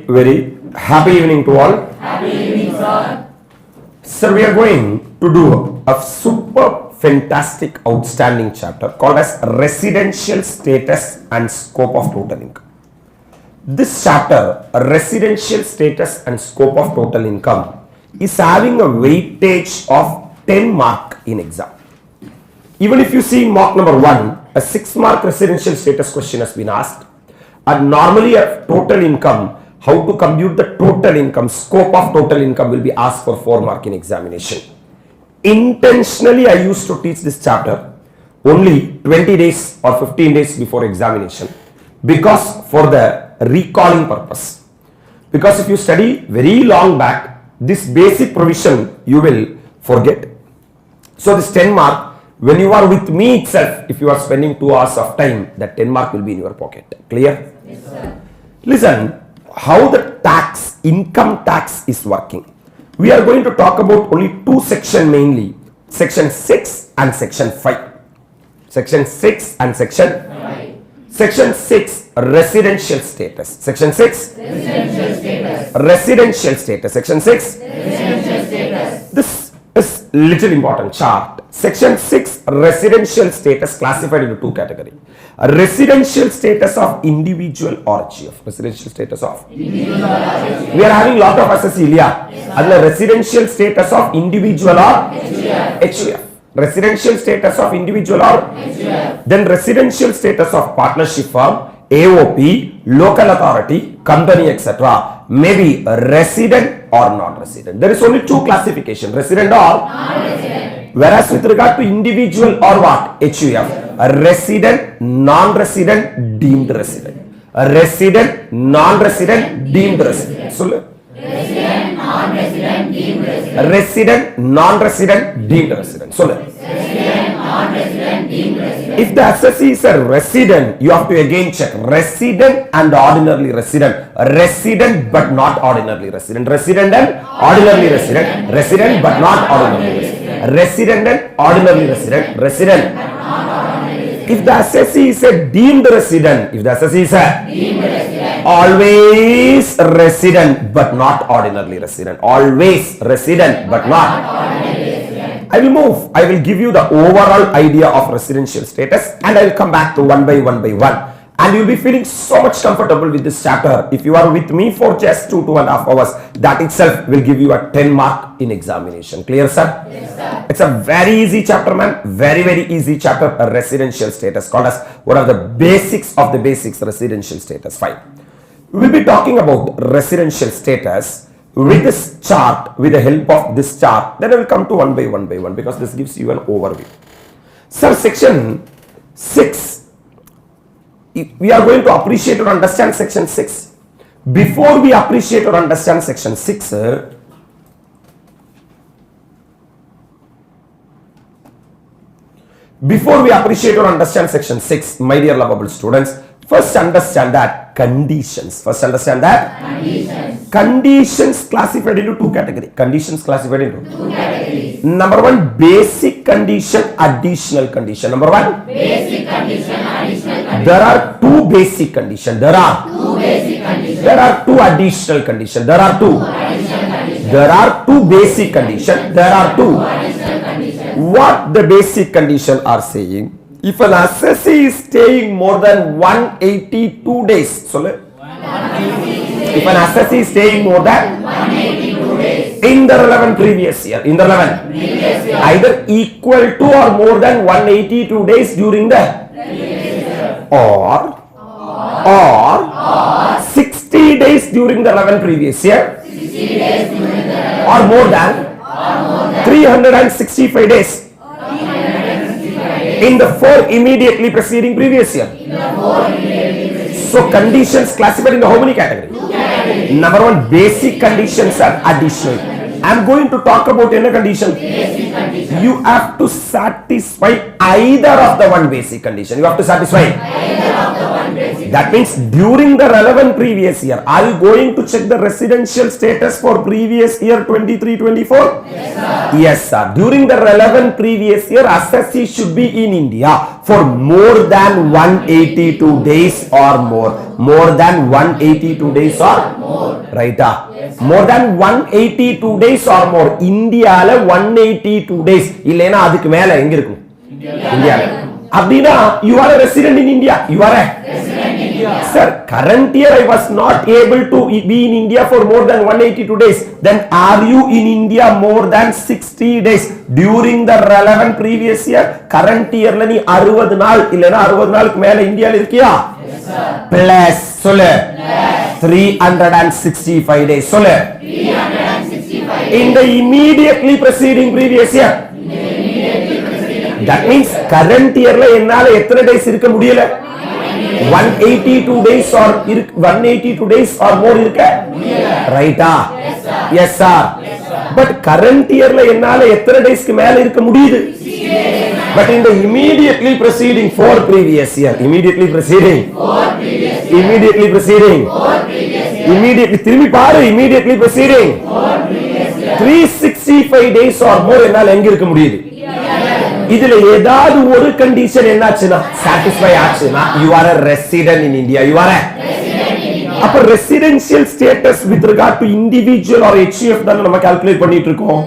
very happy evening to all. Happy evening, sir. Sir, we are going to do a super fantastic outstanding chapter called as residential status and scope of total income. This chapter, residential status and scope of total income, is having a weightage of 10 mark in exam. Even if you see mark number 1, a 6 mark residential status question has been asked, and normally a total income, how to compute the total income, scope of total income will be asked for 4 mark in examination. Intentionally I used to teach this chapter only 20 days or 15 days before examination, because for the recalling purpose. Because if you study very long back, this basic provision you will forget. So this 10 mark, when you are with me itself, if you are spending 2 hours of time, that 10 mark will be in your pocket. Clear? Yes, sir. Listen, how the tax, income tax is working. We are going to talk about only 2 sections mainly, section 6 and section 5. Section 6 and section 5. Section 6, residential status. Section 6, Residential status. residential status. Section 6, Residential status. this is little important chart. Section 6, residential status classified into 2 categories. A residential status of individual or HUF. Residential status of Individual or HUF. we are having lot of assess Ilya. And the residential status of individual or HUF. Residential status of individual or HUF. then residential status of partnership firm, AOP, local authority, company, etc. may be resident or non-resident. There is only 2 classification, resident or Non-resident. whereas with regard to individual or what? HUF, a resident, non-resident, deemed resident. A resident, non-resident, deemed resident. So, Resident, non-resident, deemed resident. resident, non-resident, deemed resident. So, Resident, non-resident, deemed resident. if the assessee is a resident, you have to again check resident and ordinarily resident. Resident but not ordinarily resident. Resident and ordinarily resident. Resident but not ordinarily resident. Resident and ordinarily resident. Resident. If the assessee is a deemed resident, if the assessee is a Deemed resident. always resident but not ordinarily resident. Always resident but not. Ordinary resident. I will move. I will give you the overall idea of residential status and I will come back to one by one. And you will be feeling so much comfortable with this chapter. If you are with me for just 2.5 hours, that itself will give you a 10 mark in examination. Clear, sir? Yes, sir. It's a very easy chapter, man. Very, very easy chapter. A residential status called as one of the basics of the basics, residential status. Fine. We will be talking about residential status with this chart, with the help of this chart. Then I will come to one by one because this gives you an overview. Sir, section 6. We are going to appreciate or understand section 6. Before we appreciate or understand section 6, before we appreciate or understand section 6, my dear lovable students, first understand that conditions. First understand that Conditions. conditions classified into 2 categories. Conditions classified into 2 categories. number 1, basic condition, additional condition. Number 1, Basic condition, additional condition. there are 2 basic conditions. There are 2 basic conditions. There are 2 additional conditions. There are 2. Additional conditions. There are 2 basic conditions. There are 2. Additional conditions. What the basic condition are saying? If an assessee is staying more than 182 days. So, if an assessee is staying more than 182 days. in the relevant previous year, in the relevant, Previous year. either equal to or more than 182 days during the or 60 days during the relevant previous year 60 days during the or more than 365 days in the 4 immediately preceding previous year. So conditions classified into how many categories? 2 categories. Number 1, basic conditions are additional. I am going to talk about any condition. Basic condition. You have to satisfy either of the 1 basic condition. You have to satisfy Either of the 1 basic That means during the relevant previous year. Are you going to check the residential status for previous year 23-24? Yes, sir. Yes, sir. During the relevant previous year, assessee should be in India for more than 182 days or more. More than 182 days or more. Right? More than 182 days or more. India 182 days. இல்லைனா அதுக்கு மேல எங்க இருக்கும்? India. Abdina, you are a resident in India. You are a Resident in India. Sir, current year I was not able to be in India for more than 182 days. Then are you in India more than 60 days during the relevant previous year? Current year la நீ 60 நாள் இல்லனா 60 நாளுக்கு மேல இந்தியால இருக்கியா? Yes, sir. Plus சொல்லு. 365 days சொல்லு. 365 In the immediately preceding previous year. That means current year la என்னால எத்தனை days இருக்க முடியல? 182 days or 182 days or more இருக்க? Right? Yes, sir. But current year la என்னால எத்தனை daysக்கு மேல இருக்க முடியுது? But in the immediately preceding for previous year, immediately preceding, immediately திரும்பி பாரு, immediately preceding 365 days or more என்னால எங்க இருக்க முடியுது? இதுல ஏதாவது ஒரு கண்டிஷன் என்னாச்சுனா satisfy ஆச்சுனா you are a resident in India. You are a அப்ப residential status with regard to individual or HUF தான் நம்ம கால்குலேட் பண்ணிட்டு இருக்கோம்.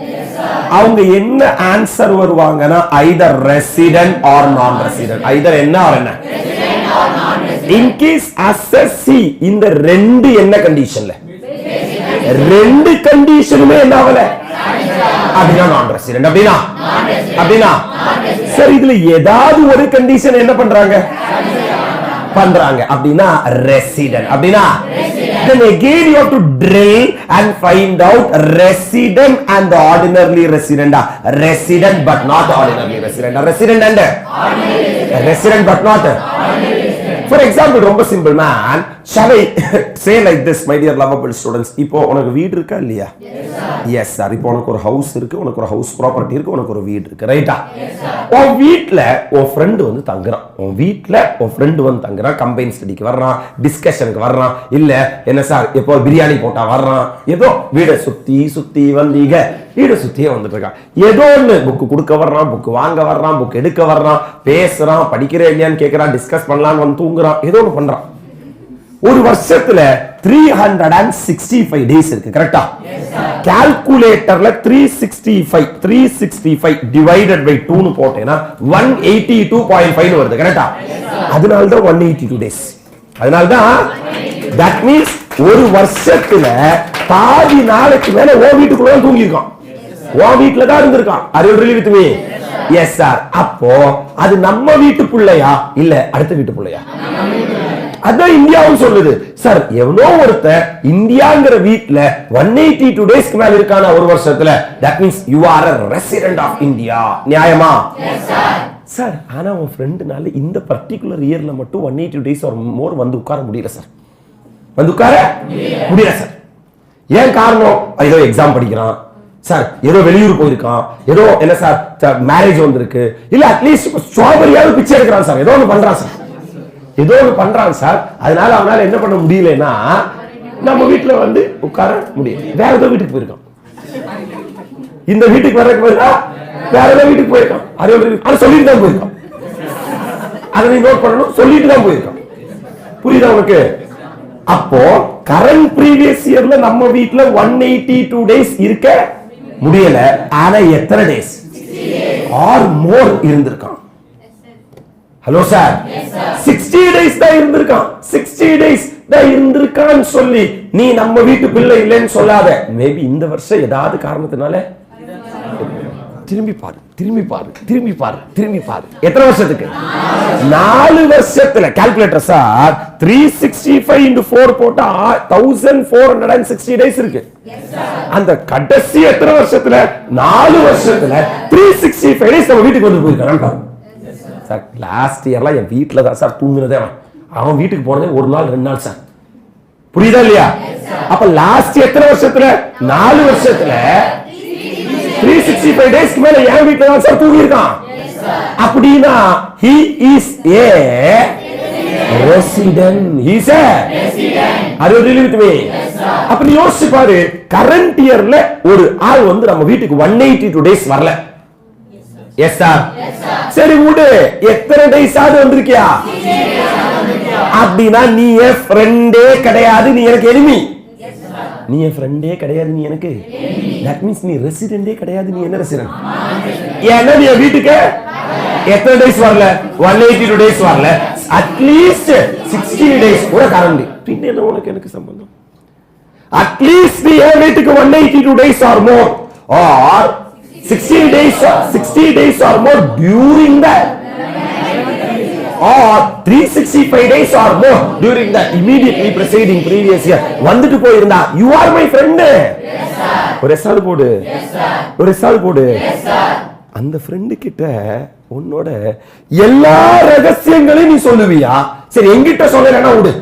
அவங்க என்ன answer வருவாங்கன்னா either resident or non resident. either என்ன or என்ன? In case assessee இந்த ரெண்டு என்ன கண்டிஷன்ல? ரெண்டு கண்டிஷனுமே என்ன ஆகல? அப்படினா நான் ரெசிடென்ட். அப்படினா சார் இதுல ஏதாவது ஒரு கண்டிஷன் என்ன பண்றாங்க? அப்படினா ரெசிடென்ட். அப்படினா then again you have to drill and find out resident and the ordinarily resident. Resident but not ordinarily resident. Resident and resident but not. For example, ரொம்ப simple man. Shall I say like this, my dear lovable students? இப்போ உனக்கு வீடு இருக்கா இல்லையா? Yes sir. இப்போ உனக்கு ஒரு house இருக்கு, உனக்கு ஒரு ஹவுஸ் ப்ராப்பர்ட்டி இருக்கு, உனக்கு ஒரு வீடு இருக்கு, ரைட்டா? உன் வீட்ல உன் ஃப்ரெண்ட் வந்து தங்குறான். உன் வீட்ல உன் ஃப்ரெண்ட் வந்து தங்குறான், கம்பைன் ஸ்டடிக்கு வர்றான், டிஸ்கஷனுக்கு வர்றான், இல்ல என்ன சார் எப்போ பிரியாணி போட்டா வர்றான், ஏதோ வீடை சுத்தி வந்தீங்க, வீடை சுத்தியே வந்துட்டு இருக்கான். ஏதோ ஒண்ணு புக்கு கொடுக்க வர்றான், புக்கு வாங்க வர்றான், புக் எடுக்க வர்றான், பேசுறான், படிக்கிற இல்லையான்னு கேட்கறான், டிஸ்கஸ் பண்ணலான்னு வந்து தூங்குறான், ஏதோ ஒண்ணு பண்றான். ஒரு வருஷத்துல 365 days இருக்கு, கரெக்டா? கால்குலேட்டர்ல 365 டிவைடட் பை 2 னு போட்டேனா 182.5 வருது, கரெக்டா? அதனால தான் 182 days. அதனால தான் that means ஒரு வருஷத்துல பாதி நாளைக்கு மேல ஓ வீட்டுக்குள்ள தூங்கி இருக்கான், ஓ வீட்ல தான் இருந்திருக்கான். Are you really with me? Yes sir. அப்போ அது நம்ம வீட்டு பிள்ளையா இல்ல அடுத்த வீட்டு பிள்ளையா? அதான் இந்தியாவும் சொல்லுது. சார் எவ்வளோ ஒருத்தர் இந்தியாங்கிற வீட்ல 182 டேஸ்க்கு மேல இருக்கான ஒரு வருஷத்துல, that means you are a resident of India. நியாயமா? Yes sir. சார் ஆனா உன் ஃப்ரெண்டுனால இந்த பர்టిక్యులர் இயர்ல மட்டும் 182 டேஸ் ஆர் மோர் வந்து உட்கார முடியல சார். வந்து உட்கார முடியல சார். ஏன் காரணம்? ஏதோ எக்ஸாம் படிக்கிறான் சார், ஏதோ வெளியூர் போயிருக்கான், ஏதோ என்ன சார் மேரேஜ் வந்திருக்கு, இல்ல அட்லீஸ்ட் ஸ்ட்ராபெரியாவது பிச்சை எடுக்கிறான் சார், ஏதோ ஒன்று பண்றான் சார், ஏதோ ஒன்று பண்றான் சார். அதனால அவனால என்ன பண்ண முடியலன்னா நம்ம வீட்டுல வந்து உட்கார முடியல, வேற ஏதோ வீட்டுக்கு போயிருக்கான். இந்த வீட்டுக்கு வர்றதுக்கு பதிலா வேற ஏதோ வீட்டுக்கு போயிருக்கான். அது சொல்லிட்டு தான் போயிருக்கான். அதை நீ நோட் பண்ணணும், சொல்லிட்டு தான் போயிருக்கான். புரியுதா உனக்கு? அப்போ கரண்ட் ப்ரீவியஸ் இயர்ல நம்ம வீட்டுல 182 டேஸ் இருக்க முடியல. ஆனா எத்தனை டேஸ் ஆர் மோர் இருந்திருக்கான்? ஹலோ சார், 60 டேஸ் தான் இருந்திருக்கான். 60 டேஸ் தான் இருந்திருக்கான்னு சொல்லி நீ நம்ம வீட்டு பிள்ளை இல்லைன்னு சொல்லாத. மேபி இந்த வருஷம் ஏதாவது காரணத்தினால திரும்பி பாரு, திரும்பி பாரு, திரும்பி பாரு, திரும்பி பாரு. எத்தனை வருஷத்துக்கு? 4 வருஷத்துல. கால்குலேட்டர் சார் 365 into 4 போட்டா 1460 டேஸ் இருக்கு. அந்த கடைசி எத்தனை வருஷத்துல? 4 வருஷத்துல 365 டேஸ் நம்ம வீட்டுக்கு வந்து போயிருக்கான். சார் லாஸ்ட் இயர்லாம் என் வீட்டுல தான் சார் தூங்குனதே. அவன் வீட்டுக்கு போனதே ஒரு நாள் 2 நாள் சார். புரியுதா இல்லையா? அப்ப லாஸ்ட் எத்தனை வருஷத்துல? 4 வருஷத்துல 365 டேஸ்க்கு மேல என் வீட்டுல தான் சார் தூங்கி இருக்கான். அப்படின்னா he is a resident. He's a resident. Are you really with me? Yes, sir. அப்ப நீ யோசிச்சு பாரு, கரண்ட் இயர்ல ஒரு ஆள் வந்து நம்ம வீட்டுக்கு 182 days வரல. Yes sir. சரி விடு, எத்தனை டேஸ் ஆது வந்திருக்கியா? அப்படின்னா நீ என் ஃப்ரெண்டே கிடையாது, நீ எனக்கு எனிமி. நீ என் ஃப்ரெண்டே கிடையாது, நீ எனக்கு தட் மீன்ஸ் நீ ரெசிடென்டே கிடையாது, நீ என்ன ரெசிடென்ட்? ஏன்னா நீ வீட்டுக்கு எத்தனை டேஸ் வரல? 182 days வரல. அட்லீஸ்ட் 60 days கூட கரண்ட். பின்ன என்ன உனக்கு எனக்கு சம்பந்தம்? அட்லீஸ்ட் நீ என் வீட்டுக்கு 182 days or more or 60 days or more during that or 365 days or more during that immediately preceding previous year வந்துட்டு போயிருந்தா you are my friend. Yes sir. ஒரு சால் போடு. Yes sir. ஒரு சால் போடு. Yes sir. அந்த ஃப்ரெண்ட் கிட்ட உன்னோட எல்லா ரகசியங்களையும் நீ சொல்லுவியா? சரி என்கிட்ட சொல்லலன்னா விடு.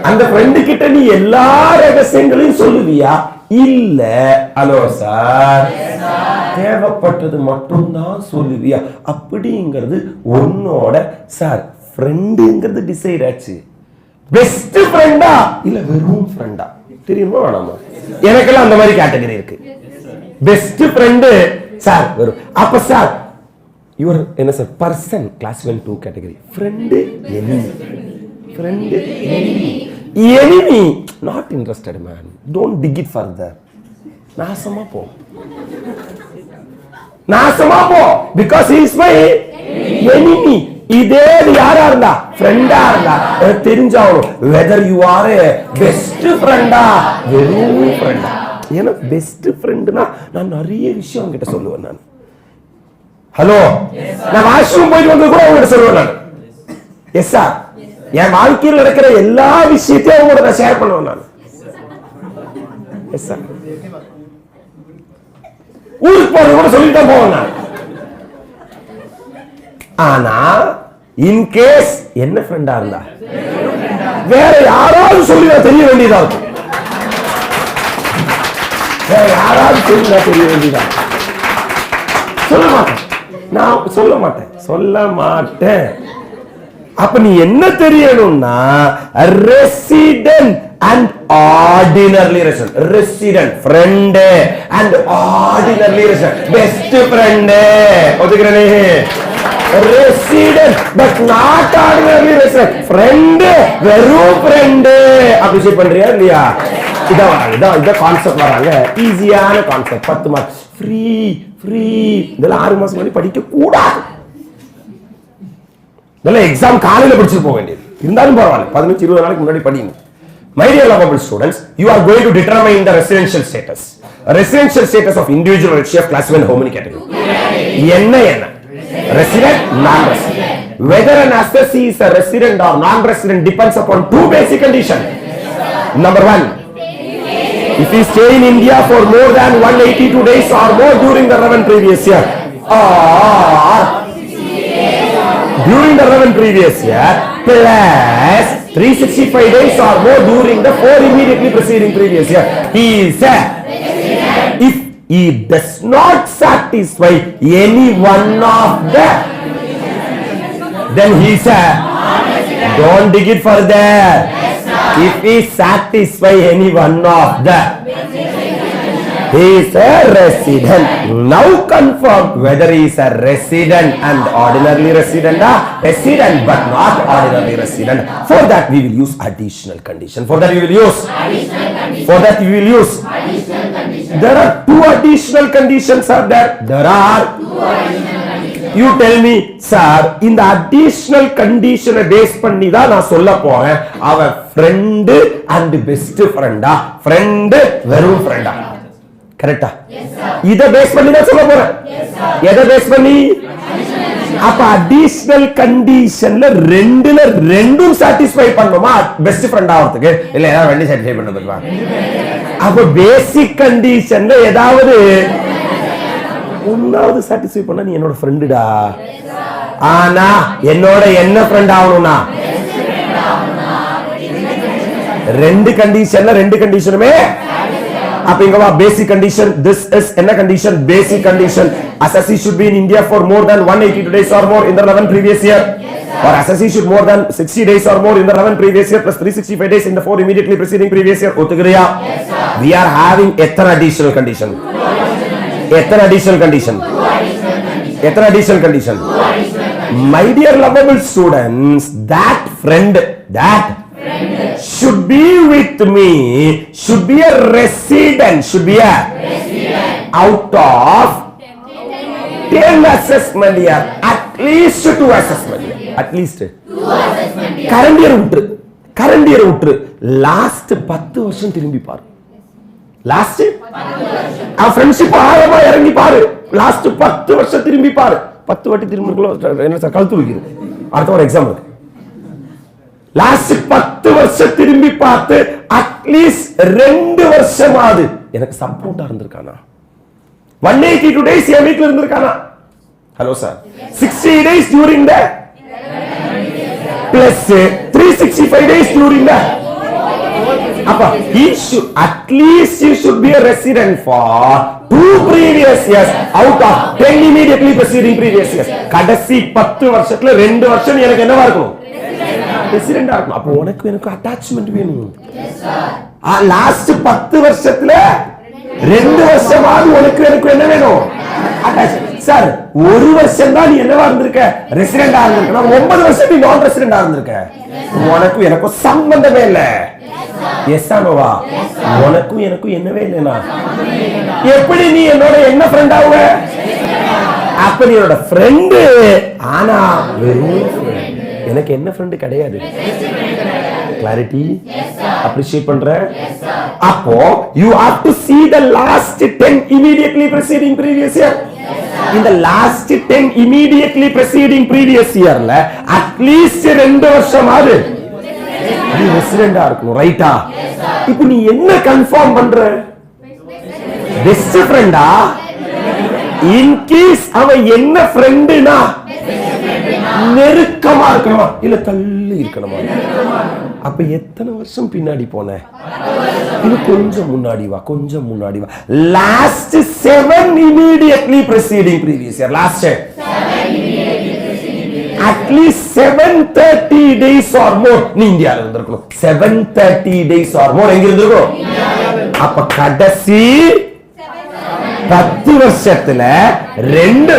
அந்த ஃப்ரெண்ட் கிட்ட நீ எல்லா ரகசியங்களையும் சொல்லுவியா? இல்ல ஹலோ சார் தேவைப்பட்டது மட்டும்தான் சொல்லுவியா? அப்படிங்கிறது உன்னோட சார் ஃப்ரெண்டுங்கிறது டிசைட் ஆச்சு. பெஸ்ட் ஃப்ரெண்டா இல்ல வெறும் ஃப்ரெண்டா தெரியுமா வேணாமா? எனக்கெல்லாம் அந்த மாதிரி கேட்டகரி இருக்கு. பெஸ்ட் ஃப்ரெண்டு சார் வெறும். அப்ப சார் யுவர் என்ன sir person class 1 2 category. Friend enemy. Friend enemy. enemy not interested man, don't dig it further. நாசமா போ because he is my enemy. இதே யாரா இருந்தா ஃப்ரெண்டா இருந்தா தெரிஞ்சாவணும் whether you are a best friend-ஆ வெறும் ஃப்ரெண்டா. ஏன்னா பெஸ்ட் ஃப்ரெண்ட்னா நான் நிறைய விஷயம் கிட்ட சொல்லுவேன். நான் ஹலோ நான் வாஷ்ரூம் போயிட்டு வந்து கூட உங்ககிட்ட சொல்லுவேன். நான் எஸ் சார் என் வாழ்க்கையில் நடக்கிற எல்லா விஷயத்தையும் அவங்களோட நான் ஷேர் பண்ணுவேன். நான் எஸ் சார் ஊருக்கு போறது கூட சொல்லிட்டு தான் போவேன். நான் ஆனா இன்கேஸ் என்ன ஃப்ரெண்டா இருந்தா வேற யாராவது சொல்லி நான் தெரிய வேண்டியதா இருக்கும். வேற யாராவது சொல்லி நான் தெரிய வேண்டியதா சொல்ல மாட்டேன். நான் சொல்ல மாட்டேன். அப்ப நீ என்ன தெரியணும்னா resident and ordinary resident. Resident friend and ordinary resident best friend. ஒதுக்குறனே resident but not ordinary resident. Friend வெறும் ஃப்ரெண்ட். அப்ரிஷியேட் பண்றியா இல்லையா? இதான் கான்செப்ட் வராங்க. ஈஸியான கான்செப்ட். 10 mark free. இதெல்லாம் 6 மாசம் முன்னாடி படிக்க கூடாது. இதெல்லாம் எக்ஸாம் காலையில படிச்சு போக வேண்டியது. இருந்தாலும் பரவாயில்ல 15-20 நாளைக்கு முன்னாடி படிங்க. My dear lovable students, you are going to determine the residential status. Residential status of individual residential class 1 how many category? என்ன resident, non-resident. Whether an assessee is a resident or non-resident depends upon 2 basic conditions. Number 1, if he stay in India for more than 182 days or more during the relevant previous year, or during the relevant previous year plus 365 days or more during the 4 immediately preceding previous year, he is a resident. If he does not satisfy any one of the, then he is a non-resident. Don't dig it further. If he satisfy any one of the, he is a resident. Now confirm whether he is a resident and ordinarily resident or resident but not ordinarily resident. For that we will use additional condition. There are 2 additional conditions are there. You tell me sir, in the additional condition base பண்ணி தான் நான் சொல்ல போறேன். அவ friend and best friend-ஆ friend வெறும் friend-ஆ கரெக்ட்டா? இத base பண்ணி தான் சொல்ல போறேன். எதை பேஸ் பண்ணி? அப்ப அடிஷனல் கண்டிஷன்ல ரெண்டும் சாட்டிஸ்ஃபை பண்ணுமா பெஸ்ட் ஃப்ரெண்ட் ஆவறதுக்கு? இல்ல ஏதாவது ரெண்டு சாட்டிஸ்ஃபை பண்ணதுக்கு? அப்ப பேசிக் கண்டிஷன்ல ஏதாவது ஒன்னாவது சாட்டிஸ்ஃபை பண்ணா நீ என்னோட ஃப்ரெண்டுடா. ஆனா என்னோட என்ன ஃப்ரெண்ட் ஆகணும்னா ரெண்டு கண்டிஷனுமே அப்ப இங்க வா basic condition. This is என்ன condition? Basic condition. Assessee should be in India for more than 182 days or more in the 11 previous year. Or assessee should more than 60 days or more in the 11 previous year plus 365 days in the 4 immediately preceding previous year. ஒத்துக்கறியா? We are having எத்தனை additional condition? எத்தனை additional condition? எத்தனை additional condition? My dear lovable students, that friend should be with me, should be a resident, should be a out of 10 assessment year, at least 2 assessment year, at least 2 assessment year. current year விட்டுரு last 10 வருஷம் திரும்பி பாரு. last 10 வருஷம் ஆ friendship ஆழமா இறங்கி பாரு. last 10 வருஷம் திரும்பி பாரு. 10 வாட்டி திரும்பிக்கலாம் என்ன சார் கழுத்து வைக்குது. அடுத்த ஒரு எக்ஸாம் இருக்கு. லாஸ்ட் 10 வருஷம் திரும்பி பார்த்து அட்லீஸ்ட் 2 வருஷமாவது எனக்கு சப்போர்ட்டா இருந்திருக்கானா? 182 days என் வீட்ல இருந்திருக்கானா? Hello sir 60 days during the plus 365 days during the அப்ப he should at least he should be a resident for 2 previous years out of 10 immediately preceding previous years. கடைசி 10 வருஷத்துல 2 வருஷம் எனக்கு என்னவா இருக்கணும்? ரெசிடென்ட் ஆகணும். அப்ப உனக்கு எனக்கு அட்டாச்மென்ட் வேணும். லாஸ்ட் 10 வருஷத்துல 2 வருஷமாவது உனக்கு எனக்கு என்ன வேணும்? அட்டாச்மென்ட். சார் ஒரு வருஷம் தான் நீ என்னவா இருந்திருக்க? ரெசிடென்ட் ஆயிருக்க. 9 வருஷம் நீ நான் ரெசிடென்ட் ஆயிருக்க. உனக்கு எனக்கு சம்பந்தமே இல்ல. எஸ் ஆனவா? உனக்கு எனக்கு என்னவே இல்லனா? எப்படி நீ என்னோட என்ன ஃப்ரெண்ட் ஆவ? அப்ப நீ என்னோட ஃப்ரெண்ட் ஆனா வெறும் எனக்கு என்ன ஃப்ரெண்ட் கிடையாது. கிளாரிட்டி அப்ரிஷியேட் பண்ற. அப்போ you have to see the last 10 immediately preceding previous year. In the last 10 immediately preceding previous yearல at least 2 வருஷமாவது நீ ரெசிடென்ட்டா இருக்கணும். ரைட்டா? இப்போ நீ என்ன கன்ஃபார்ம் பண்ற? பெஸ்ட் ஃப்ரெண்டா? இன் கேஸ் அவன் என்ன ஃப்ரெண்டுனா நெருக்கமா இருக்கணுமா இல்ல தள்ளி இருக்கணுமா? அப்ப எத்தனை வருஷம் பின்னாடி போன? இன்னும் கொஞ்சம் முன்னாடி வா. Last 7 immediately preceding previous year. Last 7 immediately preceding previous year. At least 730 days or more நீ இந்தியால இருந்திருக்கணும். 730 days or more எங்க இருந்திருக்கணும்? அப்ப கடைசி 10 வருஷத்துல 2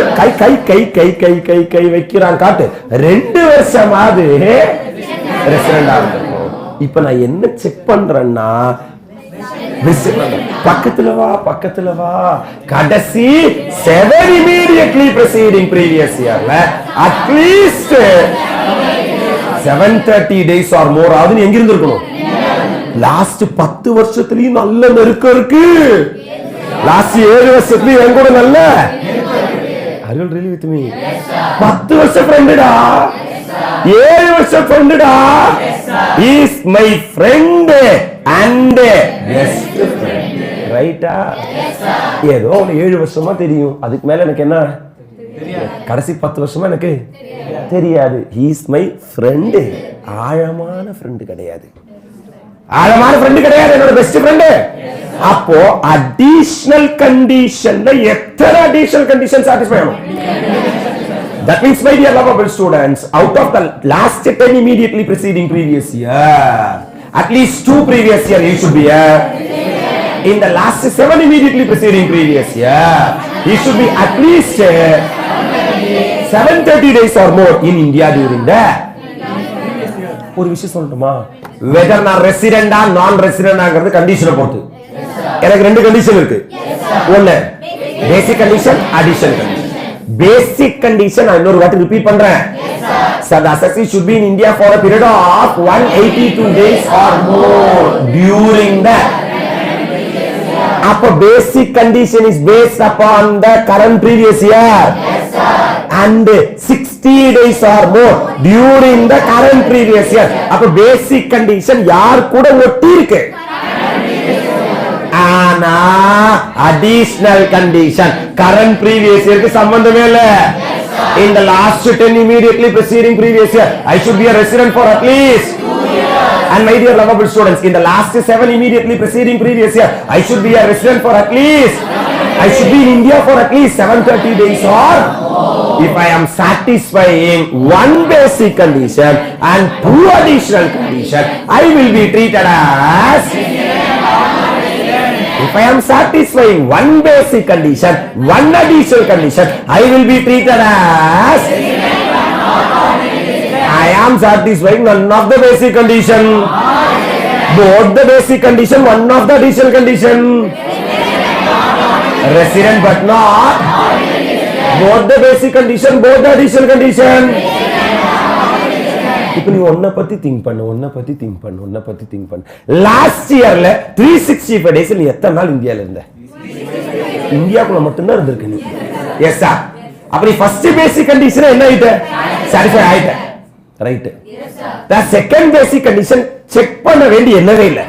கை வைக்கிறான் காட்டு. 2 வருஷமாவது ரெசிடென்ட் ஆகும். இப்ப நான் என்ன செக் பண்றேன்னா பக்கத்துல வா கடைசி 7 immediately preceding previous yearல at least 730 days or more ஆவது நீ எங்க இருந்திருக்கணும்? லாஸ்ட் 10 வருஷத்துலயும் நல்ல நெருக்கம் இருக்கு. லாஸ்ட் 7 வருஷத்துலயும் என் கூட நல்ல Are you really with me? 10 வருஷம் ஃப்ரெண்டுடா. 7 வருஷம் ஃப்ரெண்டுடா. He is my friend and best friend. ரைட்டா? ஏதோ 7 வருஷமா தெரியும். அதுக்கு மேல எனக்கு என்ன கடைசி 10 வருஷமா எனக்கு தெரியாது. He is my friend. ஆழமான ஃப்ரெண்ட் கிடையாது. என்னோட பெஸ்ட் ஃப்ரெண்ட். அப்போ அடிஷனல் கண்டிஷன்ல எத்தனை அடிஷனல் கண்டிஷன் சாட்டிஸ்ஃபை ஆகும்? That means, my dear lovable students, out of the last 10 immediately preceding previous year, at least 2 previous year you should be here. In the last 7 immediately preceding previous year, you should be at least 730 days or more in India during the. ஒரு விஷயம் சொல்லட்டுமா? Weather நான் ரெசிடென்டா நான் ரெசிடென்டாங்கிறது கண்டிஷனை பொறுத்து. எனக்கு 2 condition இருக்கு. ஒன்னு பேசிக் condition, additional condition. Basic condition I இன்னொரு வாட்டி ரிப்பீட் பண்றேன். Sir, the assessee should be in India for a period of 182 days or more during the. Upper basic condition is based upon the current previous year. Yes, sir. And 60 days or more during the current previous year. Upper basic condition யார் கூட ஒட்டி இருக்கு? ஆனா additional condition current previous year க்கு சம்பந்தமே இல்ல. In the last 10 immediately preceding previous year I should be a resident for at least 2 years. And my dear lovable students, in the last 7 immediately preceding previous year, I should be a resident for at least, I should be in India for at least 730 days or if I am satisfying one basic condition and 2 additional condition, I will be treated as, if I am satisfying one basic condition, 1 additional condition, I will be treated as, I am satisfying none of the basic condition, both the basic condition, 1 of the additional condition, resident but not, both the basic condition, both the additional condition. இப்போ நீ ஒன்ன பத்தி think பண்ணு. Last இயர்ல 365 days நீ எத்தனை நாள் இந்தியால இருந்த? இந்தியாக்குள்ள மட்டும் தான் இருந்திருக்க நீ. Yes sir. அப்ப நீ ஃபர்ஸ்ட் பேசிக் கண்டிஷன் என்ன ஆயிட்ட? சாட்டிஸ்ஃபை ஆயிட்ட. Right. The second basic condition check பண்ண வேண்டிய என்னவே இல்ல.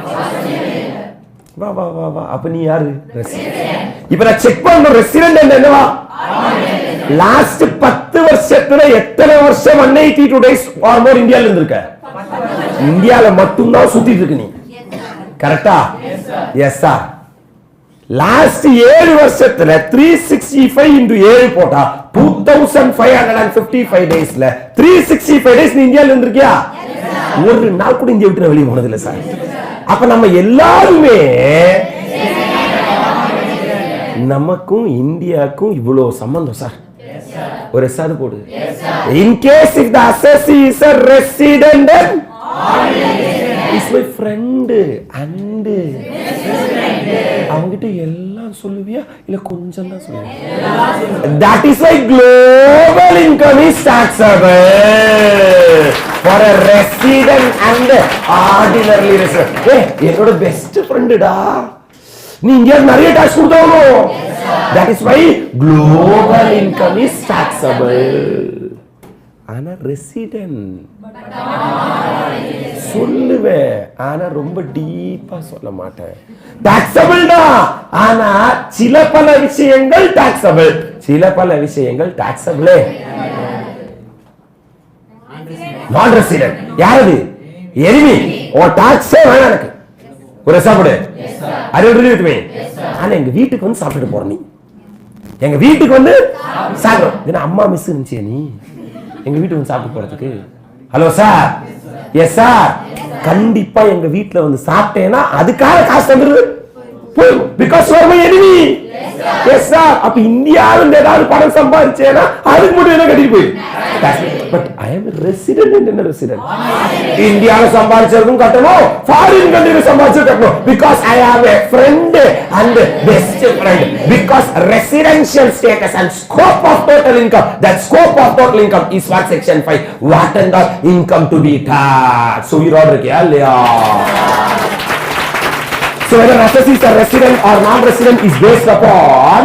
வா அப்ப நீ யாரு? ரெசிடென்ட். இப்போ நான் செக் பண்ண ரெசிடென்ட் என்னவா? லாஸ்ட் 10 வருஷத்துல எத்தனை வருஷம் 182 டேஸ் ஆர் மோர் இந்தியால இருந்திருக்க? இந்தியால மட்டும் தான் சுத்திட்டு இருக்க நீ. கரெக்ட்டா? Yes sir. லாஸ்ட் 7 வருஷத்துல 365 into 7 போட்டா 2555 டேஸ்ல 365 டேஸ் நீ இந்தியால இருந்திருக்கியா? ஒரு நாள் கூட இந்தியா விட்டு வெளிய போனது இல்ல சார். அப்ப நம்ம எல்லாருமே நமக்கும் இந்தியாக்கும் இவ்வளவு சம்பந்தம் சார். ஒரு சாது போடு. In case if the assessee is a resident is my friend and அவங்கிட்ட எல்லாம் சொல்லுவியா இல்ல கொஞ்சம் தான் சொல்லுவியா? That is why global income is taxable for a resident and ordinarily resident. என்னோட பெஸ்ட் ஃப்ரெண்டுடா, நீ இங்க நிறைய டாக்ஸ் கொடுத்தாலும். That is why global income is taxable. ஆனா ரெசிடென்ட் சொல்லுவேன், ஆனா ரொம்ப டீப்பா சொல்ல மாட்டேன். taxable தான், ஆனா சில பல விஷயங்கள் taxable, சில பல விஷயங்கள் taxable. நான் ரெசிடென்ட் யாரது? எனிமி. ஓ டாக்ஸே வேணாம் எனக்கு. ஒரு சாப்பிடு. ஆனா எங்க வீட்டுக்கு வந்து சாப்பிட்டு போற நீ, எங்க வீட்டுக்கு வந்து சாப்பிடும். அம்மா மிஸ் இருந்துச்சு நீ எங்க வீட்டுக்கு வந்து சாப்பிட்டு போறதுக்கு. Hello sir. Yes sir. கண்டிப்பா எங்க வீட்டுல வந்து சாப்பிட்டேன்னா அதுக்காக காசு தந்துரு because you are my enemy. Yes sir. அப்ப இந்தியாவில் ஏதாவது பணம் சம்பாதிச்சேனா அதுக்கு மட்டும் என்ன கட்டிட்டு போய். But I am a resident in a resident. இந்தியால சம்பாதிச்சதும் கட்டணும், ஃபாரின் கண்ட்ரில சம்பாதிச்சதும் கட்டணும். Because I have a friend and best friend. Because residential status and scope of total income. That scope of total income is what section 5. What and the income to be taxed. So you order kya liya. So whether assessee is a resident or non-resident is based upon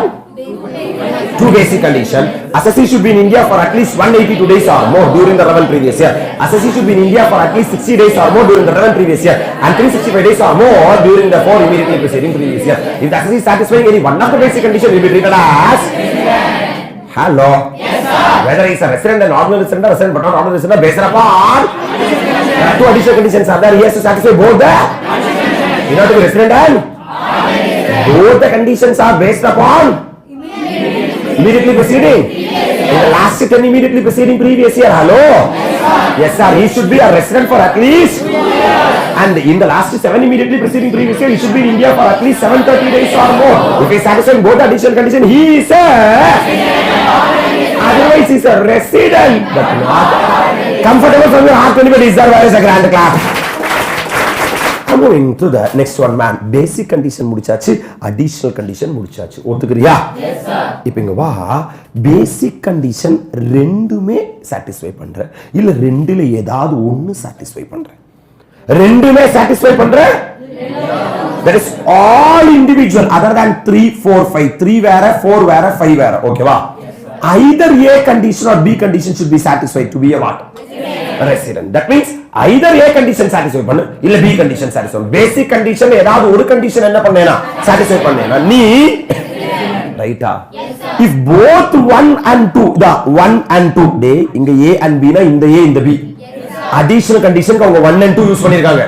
2 basic conditions. Assessee should be in India for at least 182 days or more during the relevant previous year. Assessee should be in India for at least 60 days or more during the relevant previous year, and 365 days or more during the 4 immediately preceding previous year. If the assessee is satisfying any one of the basic conditions, will be treated as hello. Yes sir. Whether he is a resident and ordinary resident, resident but not ordinary resident, based upon 2 additional conditions are there. He has to satisfy both the. You know to be resident and both the conditions are based upon immediately preceding. In the last 10 immediately preceding previous year. Hello. Yes sir. He should be a resident for at least. And in the last 7 immediately preceding previous year, he should be in India for at least 730 days or more. If he is satisfying both the additional conditions, he is a. Otherwise, he is a resident. But not comfortable from your heart. Anybody is there? Where is a grand clap? Moving to the next one, man. Basic condition முடிச்சாச்சு, additional condition முடிச்சாச்சு. ஒத்துக்கறியா? Yes sir. இப்போ இங்க வா, basic condition ரெண்டுமே satisfy பண்ற, இல்ல ரெண்டுல ஏதாவது ஒன்னு satisfy பண்ற. ரெண்டுமே satisfy பண்ற? That is all individual other than 3 4 5. 3 வேற, 4 வேற, 5 வேற. ஓகேவா? Either A condition or B condition should be satisfied to be a what? Resident. That means either A condition satisfy பண்ணு இல்ல B condition satisfy. Basic condition ஏதாவது ஒரு condition என்ன பண்ணேனா satisfy பண்ணேனா நீ ரைட்டா? If both 1 and 2, the 1 and 2 டே இங்க A and B னா இந்த A இந்த B. additional condition அவங்க 1 and 2 யூஸ் பண்ணிருக்காங்க.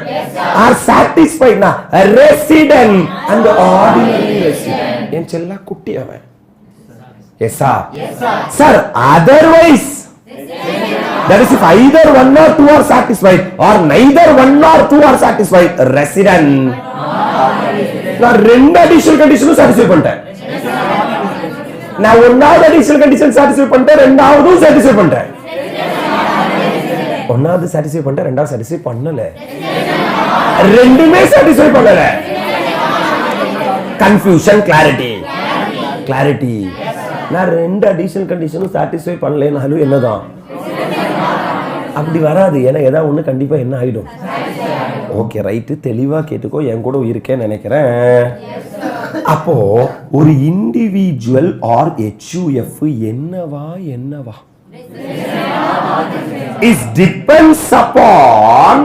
Are satisfied na resident and ordinary resident. என் செல்ல குட்டி அவன். Yes sir. Sir, otherwise that is if either 1 or 2 are satisfied or neither 1 or 2 are satisfied, resident. நான் ரெண்டு additional condition satisfy பண்ணிட்டேன். நான் ஒன்னாவது additional condition satisfy பண்ணிட்டேன், ரெண்டாவதும் satisfy பண்ணிட்டேன். ஒன்னாவது satisfy பண்ணிட்டேன், ரெண்டாவது satisfy பண்ணல. ரெண்டுமே satisfy பண்ணல. Confusion, clarity. நான் ரெண்டு additional condition satisfy பண்ணலனாலும் என்னதான்? அப்படி வராது. ஏன்னா ஏதாவது ஒன்று கண்டிப்பாக என்ன ஆகிடும். ஓகே ரைட்டு, தெளிவாக கேட்டுக்கோ, என் கூட இருக்கேன்னு நினைக்கிறேன். அப்போ ஒரு இண்டிவிஜுவல் ஆர் HUF என்னவா is depends upon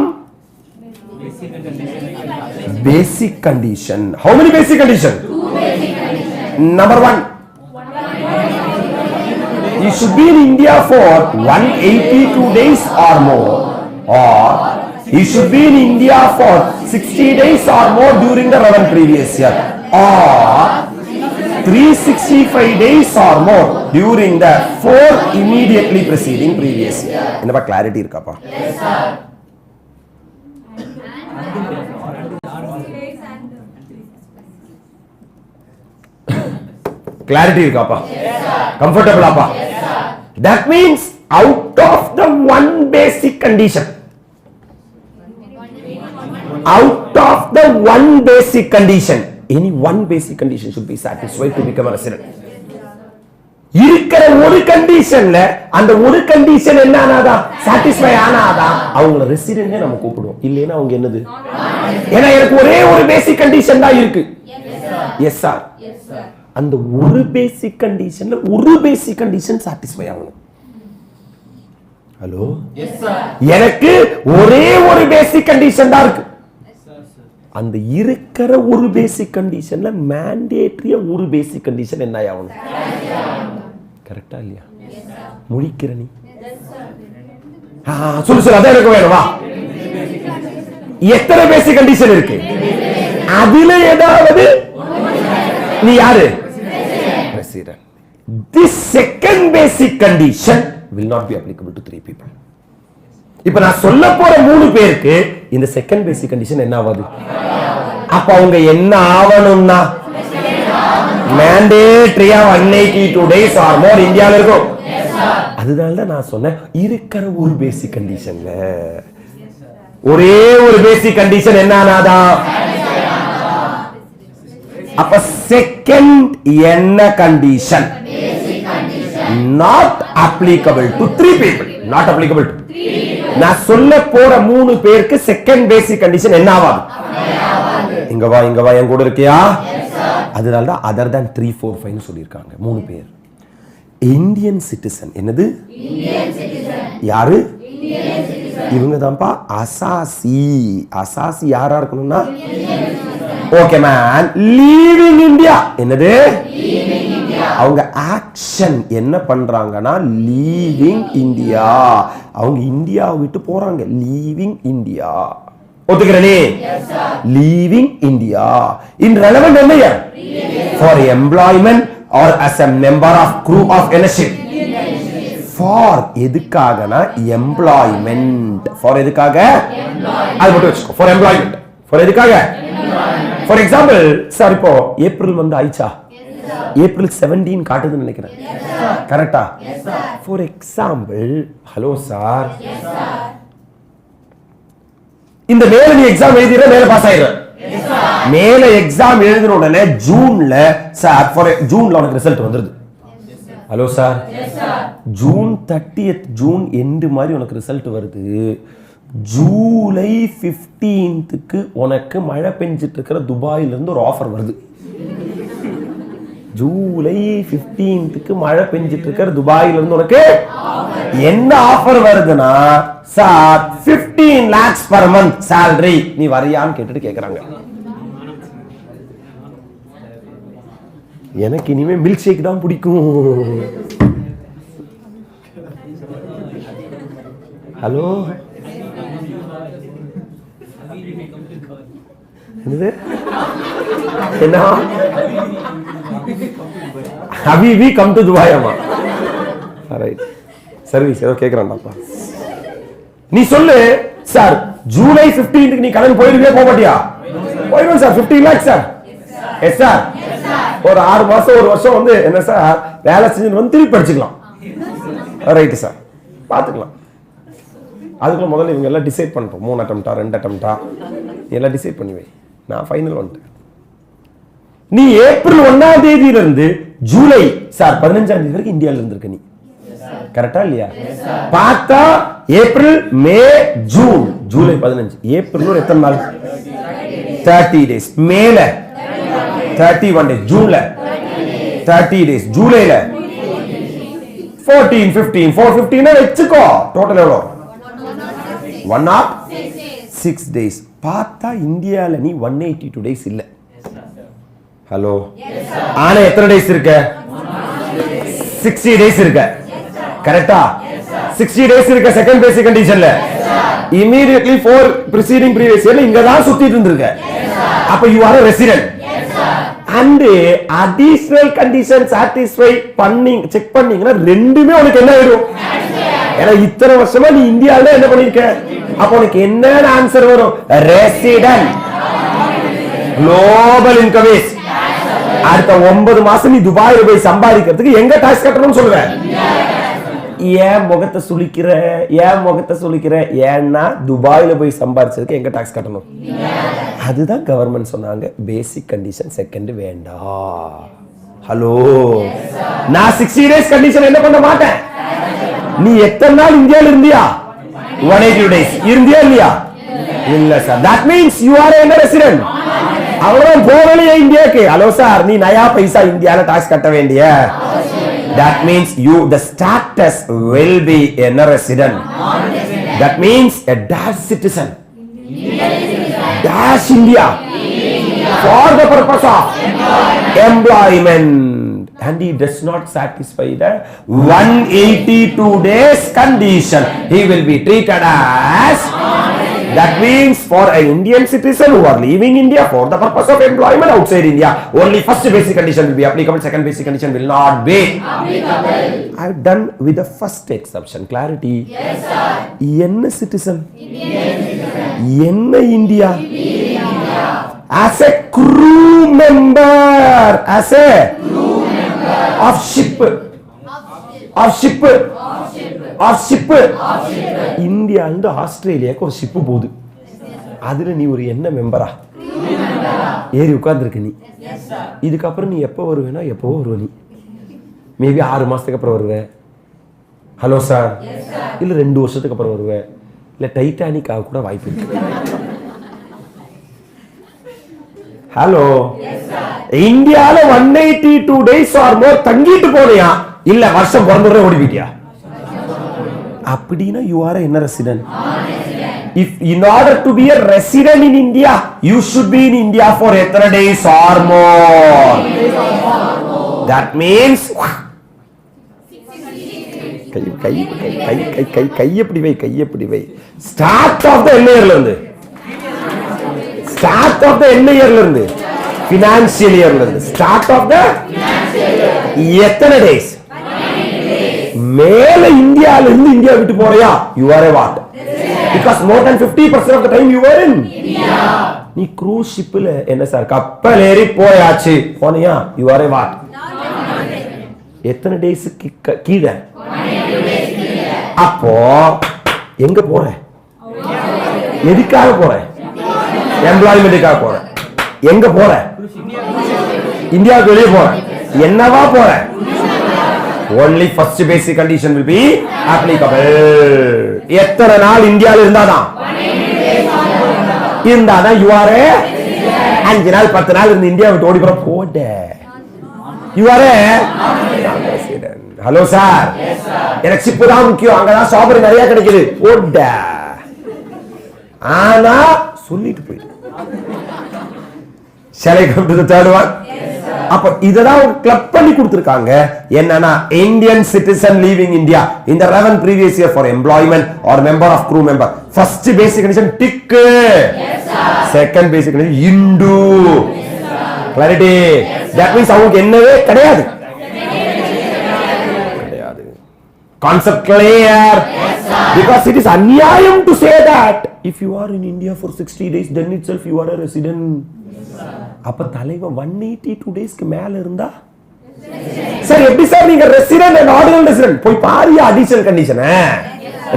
basic condition. How many basic condition? 2 basic condition. Number 1, you should be in India for 182 days or more, or you should be in India for 60 days or more during the relevant previous year, or 365 days or more during the 4 immediately preceding previous year. என்னப்பா clarity இருக்காப்பா? Yes sir. Clarity இருக்காப்பா? Yes sir. Comfortable ஆப்பா? Yes sir. That means out of the one basic condition, any one basic condition should be satisfied to become a resident. இருக்கிற ஒரு கண்டிஷன்ல அந்த ஒரு condition என்ன ஆனாதா சாட்டிஸ்ஃபை ஆனாதா அவங்கள ரெசிடென்ட்னே நம்ம கூப்பிடுவோம். இல்லைன்னா அவங்க என்னது? ஏன்னா எனக்கு ஒரே ஒரு பேசிக் கண்டிஷன் தான் இருக்கு. Yes sir. அந்த ஒரு பேசிக் கண்டிஷன்ல ஒரு பேசிக் கண்டிஷன் சாட்டிஸ்ஃபை ஆகணும். ஹலோ, எனக்கு ஒரே ஒரு பேசிக் கண்டிஷன் தான் இருக்கு. அந்த இருக்கிற ஒரு பேசிக் கண்டிஷன்ல மேண்டேட்டரியா ஒரு பேசிக் கண்டிஷன் என்ன ஆகணும்? கரெக்டா இல்லையா? முழிக்கிற நீ சொல்லு அதான் எனக்கு வேணுமா? எத்தனை பேசிக் கண்டிஷன் இருக்கு? அதுல ஏதாவது நீ யாரு? Resident. This second basic condition will not be applicable to 3 people. இப்ப நான் சொல்ல போற 3 பேருக்கு இந்த செகண்ட் பேசிக் கண்டிஷன் என்ன ஆகுது? அப்ப அவங்க என்ன ஆவணும்னா மேண்டேட்டரியா 182 days or more இந்தியால இருக்கும். அதுதான் நான் சொன்னேன் இருக்கிற ஒரு பேசிக் கண்டிஷன்ல ஒரே ஒரு பேசிக் கண்டிஷன் என்ன ஆனாதா? அப்ப செகண்ட் என்ன condition? not applicable to 3 people. not applicable to 3 people. நான் சொல்ல போற 3 பேருக்கு செகண்ட் பேசிக் கண்டிஷன் என்ன ஆவாது? இங்க வா என் கூட இருக்கியா? அதனால தான் other than 3, 4, 5 னு சொல்லிருக்காங்க. 3 பேர் இந்தியன் சிட்டிசன். என்னது? Indian citizen. யாரு? Indian citizen. இவங்க தான்ப்பா அசாசி யாரா இருக்கணும்னா ஓகே மேன் லீவிங் இந்தியா. என்னது? அவங்க ஆக்ஷன் என்ன பண்றாங்கன்னா லீவிங் இந்தியா. அவங்க இந்தியாவை விட்டு போறாங்க. Leaving India. ஒத்துக்கிறனே? லீவிங் இந்தியா இன் ரெலவென்ட் என்னையா? For employment or as a member of group of ownership. For எதுக்காகனா எம்ப்ளாய்மெண்ட். ஃபார் எதுக்காக? அது மட்டும் வச்சுக்கோ. For employment. ஃபார் எதுக்காக? ஃபார் எக்ஸாம்பிள் சார் இப்போ ஏப்ரல் வந்து ஆயிச்சா? ஏப்ரல் 17 காட்டுதுன்னு நினைக்கிறேன். கரெக்டா? ஃபார் எக்ஸாம்பிள் ஹலோ சார் இந்த மேல நீ எக்ஸாம் எழுதிற மேல பாஸ் ஆயிடுற. மேல எக்ஸாம் எழுதின உடனே ஜூன்ல சார் ஜூன்ல உனக்கு ரிசல்ட் வந்துருது. Hello sir June 30th June end மாதிரி உனக்கு ரிசல்ட் வருது. ஜூலை 15க்கு உனக்கு மழை பெஞ்சிட்டு இருக்கிற துபாயில இருந்து ஒரு ஆஃபர் வருது. ஜூலை 15க்கு மழை பெஞ்சிட்டு இருக்கிற துபாயில இருந்து உனக்கு என்ன ஆஃபர் வருதுன்னா sir 15 lakhs per month salary நீ வரியான்னு கேட்டுட்டு கேக்குறாங்க. எனக்கு இனிமே மில்க் ஷேக் தான் பிடிக்கும். ஹலோ என்ன ஹபீபி கம் டு துபாய். ஆமா ரைட் சர்வீஸ் ஏதோ கேக்குறான்டாப்பா. நீ சொல்லு சார் ஜூலை 15க்கு நீ கடன் போயிருவியா போக மாட்டியா? போயிடும் sir. 15 lakhs sir. Yes sir. ஒரு 6 மாசம் ஒரு வருஷம் வந்து என்ன சார் வேலை செஞ்சு வந்து திருப்பி படிச்சுக்கலாம். ரைட்டு சார் பார்த்துக்கலாம். அதுக்குள்ள முதல்ல இவங்க எல்லாம் டிசைட் பண்ணிட்டோம். 3 அட்டம்ப்டா 2 அட்டம்ப்டா எல்லாம் டிசைட் பண்ணி வை. நான் ஃபைனல் வந்துட்டேன். நீ ஏப்ரல் 1ஆம் தேதியிலிருந்து ஜூலை சார் 15ஆம் தேதி வரைக்கும் இந்தியாவில் இருந்திருக்க. நீ கரெக்டா இல்லையா? பார்த்தா April May June July 15. April எத்தனை நாள்? 30 days. மேல 31 days. ஜூன்ல 30 days. ஜூலைல 14 15 415 வெச்சுக்கோ. டோட்டல் எவ்வளவு? 106 days. பார்த்தா இந்தியால நீ 182 days இல்ல. ஹலோ ஆனா எத்தனை டேஸ் இருக்க? 60 days இருக்க. கரெக்டா? 60 days இருக்க செகண்ட் பேசிக் கண்டிஷன்ல. இமிடியட்லி 4 preceding previous year இங்க தான் சுத்திட்டு இருந்திருக்க. அப்ப you are a resident. and additional condition satisfy பண்ணி செக் பண்ணீங்கன்னா ரெண்டுமே உனக்கு என்ன ஆயிடும்? ஏன்னா இத்தனை வருஷமா நீ இந்தியால என்ன பண்ணிருக்க? அப்ப உனக்கு என்ன ஆன்சர் வரும்? Resident global income base. அடுத்த 9 மாசம் நீ துபாயில போய் சம்பாதிக்கிறதுக்கு எங்க டாக்ஸ் கட்டணும்னு சொல்லுவேன். ஏன் முகத்தை சுளிக்கிற? ஏன்னா துபாயில போய் சம்பாதிச்சதுக்கு எங்க டாக்ஸ் கட்டணும்? அதுதான் கவர்மெண்ட் சொன்னாங்க பேசிக் கண்டிஷன் செகண்ட் வேண்டாம். ஹலோ நான் 60 days கண்டிஷன் என்ன பண்ண மாட்டேன். நீ எத்தனை நாள் இந்தியால இருந்தியா? 180 days இருந்தியா இல்லையா? இல்ல sir. that means you are a resident. அவ்வளவு போகலையே இந்தியாக்கு. ஹலோ சார் நீ நயா பைசா இந்தியால டாக்ஸ் கட்ட வேண்டிய. that means you the status will be a resident. that means a dash citizen. dash India for the purpose of employment. And he does not satisfy the 182 days condition. He will be treated as. That means for an Indian citizen who are leaving India for the purpose of employment outside India, only first basic condition will be applicable, second basic condition will not be applicable. I have done with the first exception. Clarity? Yes, sir. Enna citizen? Indian citizen. Enna India? India. As a crew member. As a crew member. Of ship. India இருந்து ஆஸ்திரேலியாவுக்கு ஒரு ship போகுது. அதுல நீ ஒரு என்ன மெம்பரா ஏறி உட்கார்ந்துருக்க. நீ இதுக்கப்புறம் நீ எப்போ வருவேனா எப்போ வருவ? நீ மேபி 6 மாசத்துக்கு அப்புறம் வருவேன். Hello sir. இல்ல 2 வருஷத்துக்கு அப்புறம் வருவேன். இல்ல டைட்டானிக் ஆக கூட வாய்ப்பு இருக்கு. ஹலோ இந்தியால 182 days ஆர் மோர் தங்கிட்டு போறியா? இல்ல வருஷம் பிறந்துடுற ஓடி போயிட்டியா? அப்படினா you are a resident. If in order to be a resident in India, you should be in India for 8 days or more. That means கை எப்படி வை. ஸ்டார்ட் ஆஃப் த என்ன இயர்ல இருந்து? ஸ்டார்ட் ஆஃப் த என்ன இயர்ல இருந்து? ஃபினான்ஷியல் இயர்ல இருந்து. Start of the எத்தனை டேஸ்? மேல இந்தியால இருந்து இந்தியா விட்டு போறியா? you are a what? because more than 50% of the time you were in India. நீ cruise shipல என்ன சார் கப்பல் ஏறி போயாச்சு போனியா? you are a what? எத்தனை டேஸ் கீழே? அப்போ எங்க போற? எதுக்காக போற? எம்ப்ளாய்மெண்ட்டுக்காக போற. எங்க போற? இந்தியாவுக்கு வெளியே போற. என்னவா போற? only first basic condition will be applicable. எத்தனை நாள் இந்தியால இருந்தாதான் you are a 5 நாள் 10 நாள் இருந்து இந்தியா விட்டு ஓடி போட you are a resident. Hello sir. எனக்கு சிப்பு தான் முக்கியம். அங்கதான் ஸ்ட்ராபெரி நிறைய கிடைக்குது போட. ஆனா சொல்லிட்டு போயிடு. shall I come to the third one? அப்ப இதெல்லாம் கிளப் பண்ணி கொடுத்திருக்காங்க. என்னன்னா Indian citizen leaving India in the relevant previous year for employment or member of crew member. First basic condition tick. Yes sir. Second basic condition Hindu. Yes sir. Clarity. Yes sir. That means அவங்களுக்கு என்னவே கிடையாது. கிடையாது. Concept clear? Yes sir. Because it is அநியாயம் to say that if you are in India for 60 days then itself you are a resident. அப்ப தலைவன் 182 டேஸ்க்கு மேல இருந்தா சார் எப்படி சார் நீங்க ரெசிடென்ட் அண்ட் ஆர்டினல் ரெசிடென்ட் போய் பாரு அடிஷனல் கண்டிஷன்.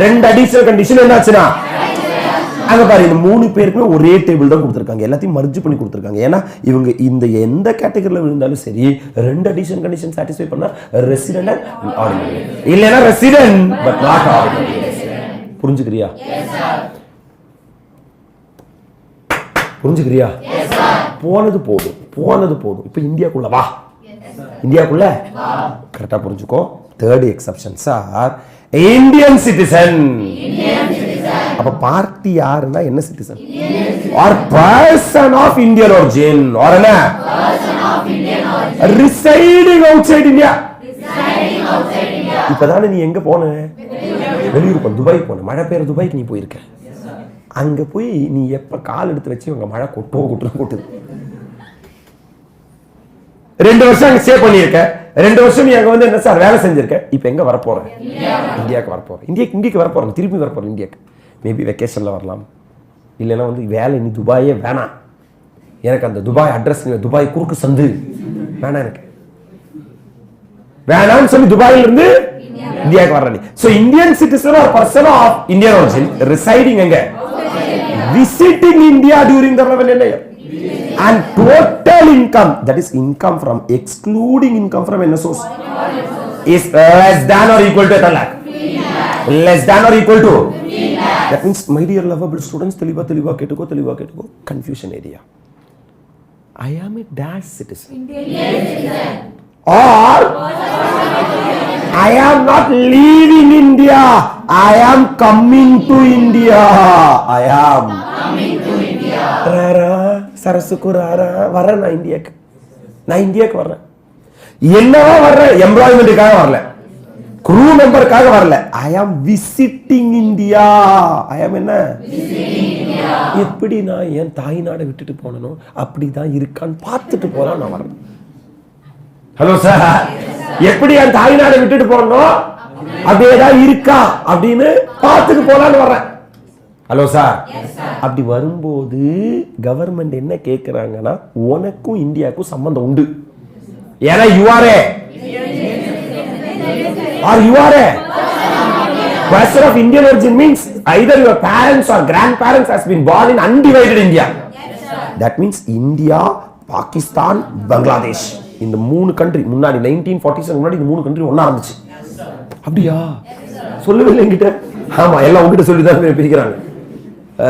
ரெண்டு அடிஷனல் கண்டிஷன் என்னாச்சுன்னா அங்க பாரு இந்த மூணு பேருக்குமே ஒரே டேபிள் தான் கொடுத்திருக்காங்க. எல்லாத்தையும் மர்ஜ் பண்ணி கொடுத்திருக்காங்க. ஏன்னா இவங்க இந்த எந்த கேட்டகரியில விழுந்தாலும் சரி ரெண்டு அடிஷனல் கண்டிஷன் சாட்டிஸ்ஃபை பண்ணா ரெசிடென்ட் அண்ட் ஆர்டினல், இல்லனா ரெசிடென்ட் பட் நாட் ஆர்டினல். புரிஞ்சுக்கிறியா? புரிஞ்சுக்கிறியா? போனது போதும். இப்ப இந்தியாக்குள்ள வா. இந்தியாக்குள்ள கரெக்டா புரிஞ்சுக்கோ. Third exception sir Indian citizen. அப்ப பார்ட்டி யாருன்னா என்ன citizen or person of Indian origin or என்ன ரிசைடிங் அவுட்சைட் இந்தியா. இப்பதானே நீ எங்க போன? வெளியூர் போன, துபாய் போன. மழை பெய்யுற துபாய்க்கு நீ போயிருக்க. அங்க போய் நீ எப்ப கால் எடுத்து வச்சு உங்க மழை கொட்டுது. 2 வருஷம் அங்க ஸ்டே பண்ணிருக்க. 2 வருஷம் நீ அங்க வந்து என்ன சார் வேலை செஞ்சிருக்க. இப்ப எங்க வர போற? இந்தியாக்கு வர போற. இந்தியாக்கு வர போறேன். திருப்பி வர போறேன் இந்தியாக்கு. மேபி வெக்கேஷன்ல வரலாம். இல்லைன்னா வந்து வேலை நீ துபாயே வேணாம், எனக்கு அந்த துபாய் அட்ரஸ் துபாய் குறுக்கு சந்து வேணாம், எனக்கு வேணாம்னு சொல்லி துபாயில இருந்து இந்தியாக்கு வர்ற நீ. So Indian citizen or person of Indian origin residing எங்க visiting India during the relevant year and total income, that is income from excluding income from any source, is less than or equal to 10 lakh. Less than or equal to 15 lakh. That means my dear lovable students, teliva ketuko confusion area. I am a dash citizen. Indian citizen. Or I am not leaving India, I am coming to India. I am coming to India. Rara சரசுக்கு ரara வரேன் நான் இந்தியாக்கு வரேன். என்னவா வர்றேன்? எம்ப்ளாய்மெண்ட்டுக்காக வரல, crew மெம்பருக்காக வரல. I am visiting India. I am என்ன? Visiting India. எப்படி நான் என் தாய் நாடை விட்டுட்டு போனனோ அப்படிதான் இருக்கான்னு பார்த்துட்டு போலாம் நான் வரேன். ஹலோ சார், எப்படி என் தாய் நாடை விட்டுட்டு போனோம் அப்படியேதான் இருக்கா அப்படின்னு பார்த்துட்டு போலான்னு வர்றேன். ஹலோ சார், அப்படி வரும்போது கவர்மெண்ட் என்ன கேட்கிறாங்கன்னா உனக்கும் இந்தியாவுக்கும் சம்பந்தம் உண்டு. ஏன்னா you are A person of Indian origin means either your parents or grandparents has been born in undivided India. That means India, Pakistan, Bangladesh. இந்த 3 கண்ட்ரி முன்னாடி 1947 முன்னாடி இந்த 3 கண்ட்ரி ஒண்ணா இருந்துச்சு. அப்படியா? சொல்லவே இல்லை என்கிட்ட. ஆமா, எல்லாம் உங்ககிட்ட சொல்லி தான் பிரிக்கிறாங்க.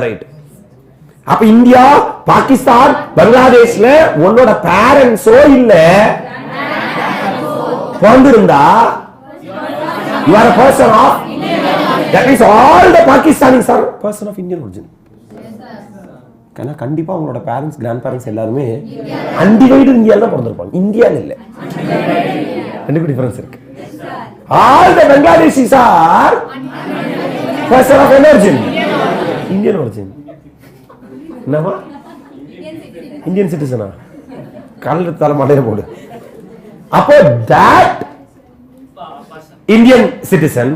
ரைட். அப்ப இந்தியா, பாகிஸ்தான், பங்களாதேஷ்ல உன்னோட பேரண்ட்ஸோ இல்ல பிறந்திருந்தா you are a person of that means all the Pakistanis are person of Indian origin. கண்டிப்பா உங்களோட பேரண்ட்ஸ் கிராண்ட் பேரண்ட்ஸ் எல்லாருமே அன்டிவைடட் இந்தியால தான் பிறந்திருப்பாங்க, இந்தியால இல்ல. ரெண்டு டிஃபரன்ஸ் இருக்கு. all the Bangladeshis are person of origin Indian origin. என்னமா இந்தியன் சிட்டிசனா? காலையில தலை மண்டையில போடு. அப்போ that Indian citizen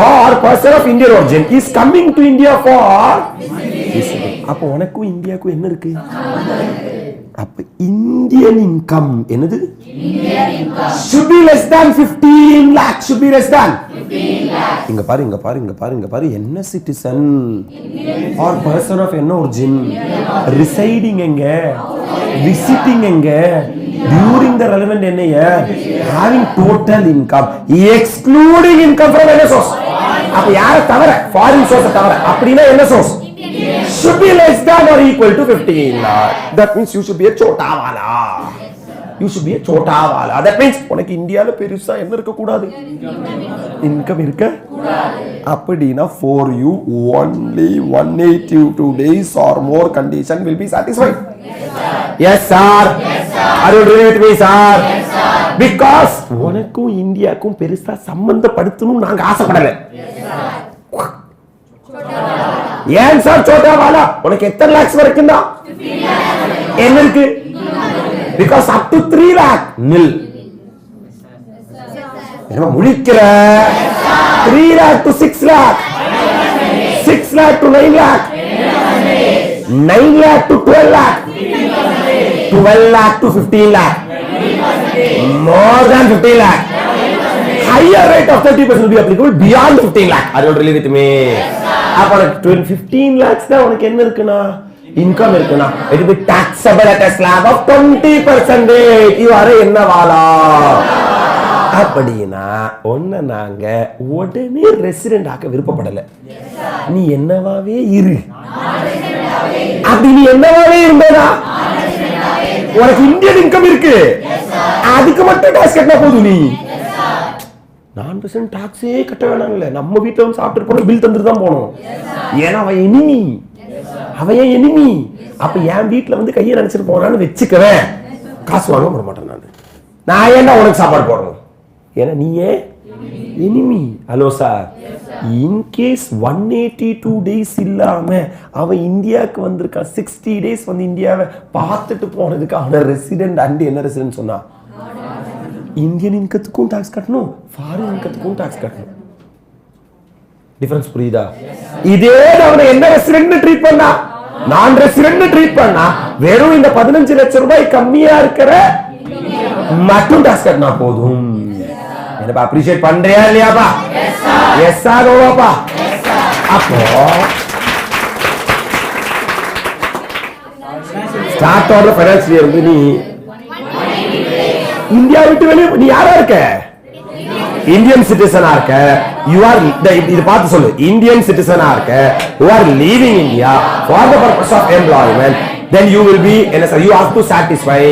or person of Indian origin is coming to India for visiting. அப்போ உனக்கும் இந்தியாவுக்கும் என்ன இருக்கு? அப்ப இந்தியன் இன்கம் என்னது? Indian income should be less than 15 lakh. should be less than 15 lakh. இங்க பாரு என்ன சிட்டிசன் or person of என்ன origin, residing எங்க, visiting எங்க, during the relevant year, having total income excluding income from any source. அப்ப யார தவிர foreign source தவிர அப்படினா என்ன source should be less than or equal to 15 lakh. That means you should be a chota wala. You should be a chota wala. That means உனக்கு இந்தியால பெருசா என்ன இருக்க கூடாது? இன்கம் இருக்க கூடாது. அப்படினா for you only 182 days or more condition will be satisfied. Yes sir. Yes sir. Are you agree with me sir? Yes sir. Because உனக்கும் இந்தியாக்கும் பெருசா சம்பந்தப்படுத்தணும் நாங்க ஆசைப்படல. ஏன் சார் சோட்டா வாலா உனக்கு எத்தனை லாக்ஸ் வரைக்கும் தான் என்ன இருக்கு? Because up to 3 lakh nil. என்ன முடிக்கிற? 3 lakh to 6 lakh, 6 lakh to 9 lakh, 9 lakh to 12 lakh, 12 lakh to 15 lakh, more than 15 lakh. Higher rate of 30% will be applicable beyond 15 lakh. Are you really with me? அப்ப 15 lakhs தான் உனக்கு என்ன இருக்குனா income இருக்குனா it will be taxable at a slab of 20%. இவ்வாறு என்ன வாலா அப்படினா ஒண்ணு நாங்க உடனே ரெசிடென்ட் ஆக விருப்பப்படல. நீ என்னவாவே இரு. அப்படி நீ என்னவாவே இருந்தனா உனக்கு இந்தியன் இன்கம் இருக்கு. அதுக்கு மட்டும் டாக்ஸ் கட்டனா போதும். நீ நான் பெர்சன்ட் டாக்ஸே கட்ட வேணாம்ல. நம்ம வீட்டில் வந்து சாப்பிட்டு போன பில் தந்துட்டு தான் போகணும். ஏன்னா அவன் எனிமி. அவன் ஏன் எனிமி? அப்ப என் வீட்டில் வந்து கையை நினைச்சிட்டு போனான்னு வச்சுக்கிறேன், காசு வாங்க போட மாட்டேன். நான் ஏன்னா உனக்கு சாப்பாடு போடணும்? ஏன்னா நீயே enemy. Hello sir, in case 182 days இல்லாம அவன் இந்தியாவுக்கு வந்திருக்கான், 60 days வந்து இந்தியாவை பார்த்துட்டு போனதுக்கு அவனை ரெசிடென்ட் அண்ட் என்ன ரெசிடென்ட் சொன்னா? இந்தியன் இன்கத்துக்கும் டாக்ஸ் கட்டணும், ஃபாரின் இன்கத்துக்கும் டாக்ஸ் கட்டணும். டிஃபரன்ஸ் புரியுதா? இதே அவனை என்ன ரெசிடென்ட் ட்ரீட் பண்ணா, நான் ரெசிடென்ட் ட்ரீட் பண்ணா வெறும் இந்த 15 லட்சம் ரூபாய் கம்மியா இருக்கிற மட்டும் டாக்ஸ் கட்டினா போதும். என்னப்பா அப்ரிஷியேட் பண்றியா இல்லையாப்பா? எஸ் சார் ஓப்பா. அப்போ ஸ்டார்ட் ஆஃப் ஃபைனான்ஸ் இயர் வந்து நீ இந்தியா விட்டு வெளியே நீ யாரா இருக்க? இந்தியன் சிட்டிசனா இருக்க. யூ ஆர் இது பார்த்து சொல்லு. இந்தியன் சிட்டிசனா இருக்க. You are leaving India for the purpose of employment. Then you will be என்ன sir, you have to satisfy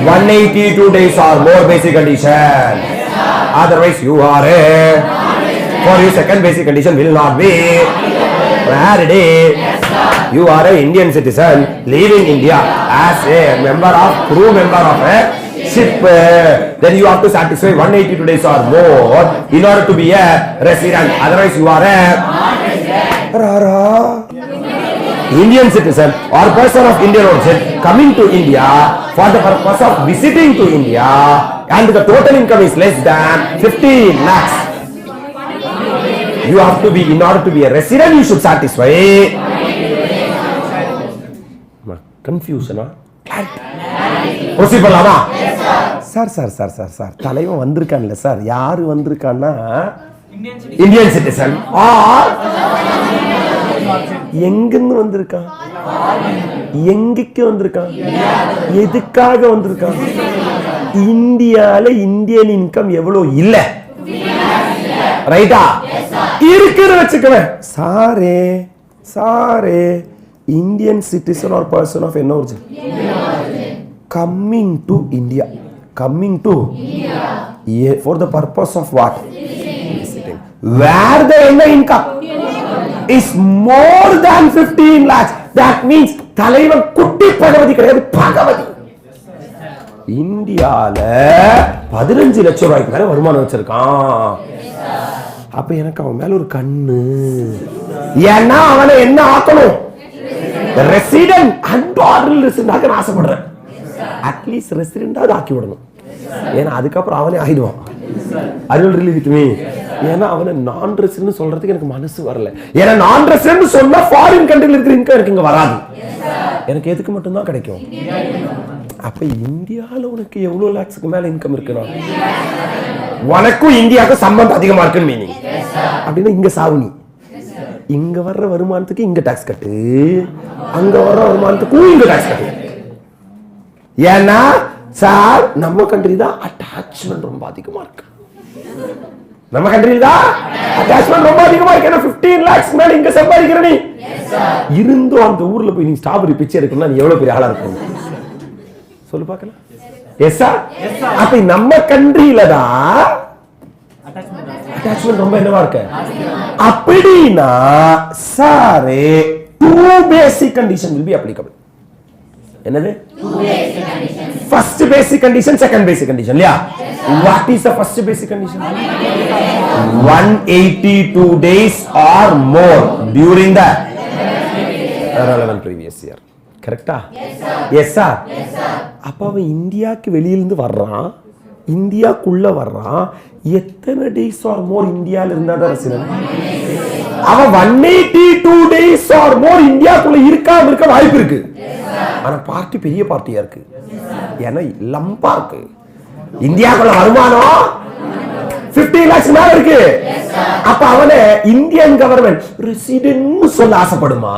182 days or more basic condition. Otherwise you are for your second basic condition will not be valid. You are an Indian citizen leaving India as a member of crew member of a ship. Then you have to satisfy 182 days or more in order to be a resident. Otherwise you are a Indian citizen or person of Indian origin coming to India for the purpose of visiting to India and the total income is less than 15 lakhs. You have to be, in order to be a resident, you should satisfy. Confusion, huh? Proceed பண்ணலாமா? Sir தலைவன் வந்திருக்கான்ல sir, யாரு வந்திருக்கான்னா Indian citizen R எங்கிருந்து வந்திருக்கான், எங்கிக்கு வந்திருக்கான், எதுக்காக வந்திருக்கான்? இந்தியால Indian income எவ்வளவு இல்ல, ரைட்டா? இருக்குன்னு வச்சுக்கவேன். சாரே Indian citizen or person of என்ன origin coming to India for the purpose of what? Visiting. Where the income is more than 15 lakhs, that means தலைவன் குட்டி பகவதி கிடையாது, பகவதி. இந்தியால 15 லட்சம் ரூபாய்க்கு மேல வருமானம் வச்சிருக்கான். அப்ப எனக்கு அவன் மேல ஒரு கண்ணு. ஏன்னா அவனை என்ன ஆக்கணும்? ரெசிடென்ட் அண்ட் ஆர்டினரி ரெசிடென்ட் ஆக ஆசைப்படுறேன். அட்லீஸ்ட் ரெசிடென்டாவது ஆக்கி விடணும். ஏன்னா அதுக்கப்புறம் அவனே ஆயிடுவான். அருள் ரிலீவ் வித் மீ. ஏன்னா அவனை நான் ரெசிடென்ட் சொல்றதுக்கு எனக்கு மனசு வரல. ஏன்னா நான் ரெசிடென்ட் சொன்னா ஃபாரின் கண்ட்ரில இருக்கிற இன்கம் எனக்கு இங்க வராது. எனக்கு எதுக்கு மட்டும் தான் கிடைக்கும்? அப்ப இந்தியால உனக்கு எவ்வளவு லாக்ஸ்க்கு மேல இன்கம் இருக்குன்னா உனக்கும் இந்தியாவுக்கும் சம்பந்தம் அதிகமா இருக்குன்னு மீனிங். அப்படின்னா இங்க சாவுனி, இங்க வர்ற வருமானத்துக்கு இங்க டாக்ஸ் கட்டு, அங்க வர்ற வருமானத்துக்கும் இங்க டாக்ஸ் கட்டு. ஏன்னா சார் நம்ம கண்ட்ரி தான் அட்டாச்மெண்ட் ரொம்ப அதிகமா இருக்கு. நம்ம கண்ட்ரி தான் அட்டாச்மெண்ட் ரொம்ப அதிகமா இருக்கு. ஏன்னா 15 lakhs மேல இங்க சம்பாதிக்கிற நீ இருந்தும் அந்த ஊர்ல போய் நீ ஸ்ட்ராபெரி பிச்சை எடுக்கணும்னா நீ எவ்வளவு பெரிய ஆளா இருக்கும் சொல்லு பார்க்கலாம். Yes sir. அப்ப நம்ம கண்ட்ரியில தான் அட்டாச்மெண்ட் ரொம்ப என்னவா இருக்கு. அப்படின்னா சாரே 2 basic condition will be applicable. என்னது? Two basic conditions. First basic condition, second basic condition. Yeah. What is the first basic condition? 182 days or more during the relevant previous year. கரெக்டா? Yes sir. அப்போ அவன் இந்தியாவுக்கு வெளியிலிருந்து வர்றான், இந்தியாக்குள்ள வர்றான், எத்தனை days or மோர் இந்தியாவில் இருந்தா தான் ரெசிடென்ட்? அவன் 182 டேஸ் ஆர் மோர் இந்தியாக்குள்ள இருக்க வாய்ப்பு இருக்கு. ஆனா பார்ட்டி பெரிய பார்ட்டியா இருக்கு, ஏன்னா லம்பா இருக்கு. இந்தியாக்குள்ள வருமானம் 50 lakhs மேல இருக்கு. அப்ப அவனை இந்தியன் கவர்மெண்ட் ரெசிடென்ட் சொல்ல ஆசைப்படுமா,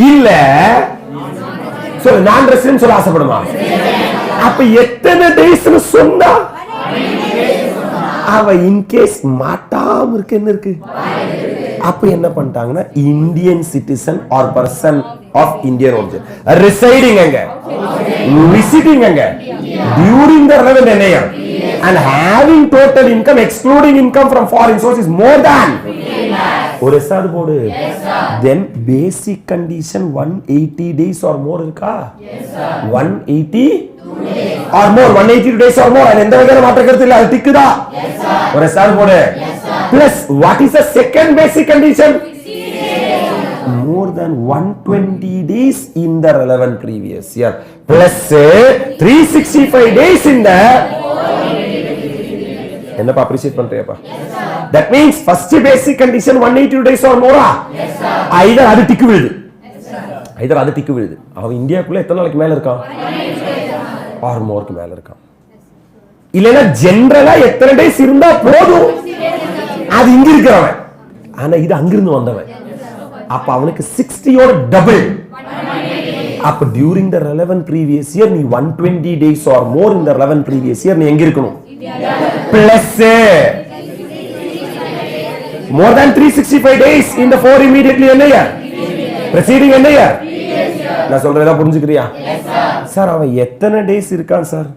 இல்ல சொல்ல நான் ரெசிடென்ட் சொல்ல ஆசைப்படுமா? அப்ப எத்தனை டேஸ்னு சொன்னா அவ இன்கேஸ் மாட்டாம இருக்கு என்ன இருக்கு? அப்ப என்ன பண்ணிட்டாங்கன்னா Indian citizen or person of Indian origin residing அங்க, விசிட்டிங் அங்க during the relevant year and having total income excluding income from foreign source is more than ஒரு எஸ்ஆர் போடு. then basic condition 180 days or more இருக்கா? 180 or more, 182 days or more. and எந்த வகையான மாற்ற கருத்து இல்ல, அது டிக்குதா? ஒரு எஸ்ஆர் போடு. plus what is the second basic condition? more than 120 days in the relevant previous year plus 365 days in the என்னப்பா appreciate பண்றியாப்பா? that means first basic condition 182 days or more. either அது டிக்கு விழுது, அவன் இந்தியாக்குள்ள எத்தனை நாளைக்கு மேல இருக்கான்? ஆர் மோருக்கு மேல இருக்கான். இல்லைன்னா ஜெனரலா எத்தனை டேஸ் இருந்தா போதும், அது இங்க இருக்கிறவன், ஆனா இது அங்கிருந்து வந்தவன். அப்ப அவனுக்கு 60 ஓட டபுள். அப்ப during the relevant previous year நீ 120 டேஸ் ஆர் மோர் இந்த ரெலவென்ட் ப்ரீவியஸ் இயர் நீ எங்க இருக்கணும்? Plus more than 365 days in the 4 immediately என்ன இயர்? preceding என்ன இயர்? நான் சொல்றத புரிஞ்சுக்கிறியா? சார் அவன் எத்தனை டேஸ் இருக்கான் சார்?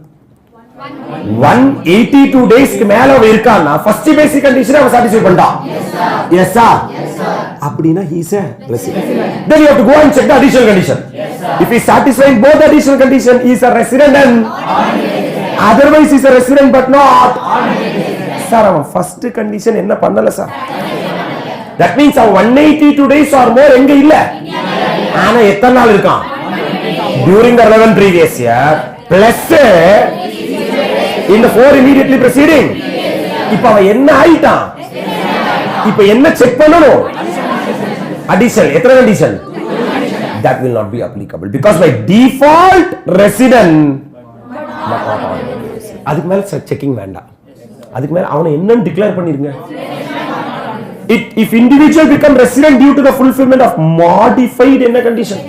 182 டேஸ்க்கு மேல அவன் இருக்கான்னா ஃபர்ஸ்ட் பேசிக் கண்டிஷன் அவன் சாட்டிஸ்ஃபை பண்ணிட்டான். Yes sir. அப்படினா he is a resident. then you have to go and check the additional condition. if he is satisfying both the additional condition, he is a resident and otherwise he is a resident but not. Sir அவன் first condition என்ன பண்ணல sir? that means அவன் 182 days or more எங்க இல்ல, ஆனா எத்தனை நாள் இருக்கான்? during the relevant previous year plus in the 4 immediately preceding. இப்ப அவன் என்ன ஆயிட்டான்? இப்ப என்ன செக் பண்ணணும்? addition. எத்தனை condition? that will not be applicable because by default resident. அதுக்கு மேல செக்கிங் வேண்டாம். அதுக்கு மேல அவனை என்னன்னு டிக்ளேர் பண்ணிருங்க. if individual become resident due to the fulfillment of modified என்ன கண்டிஷன்?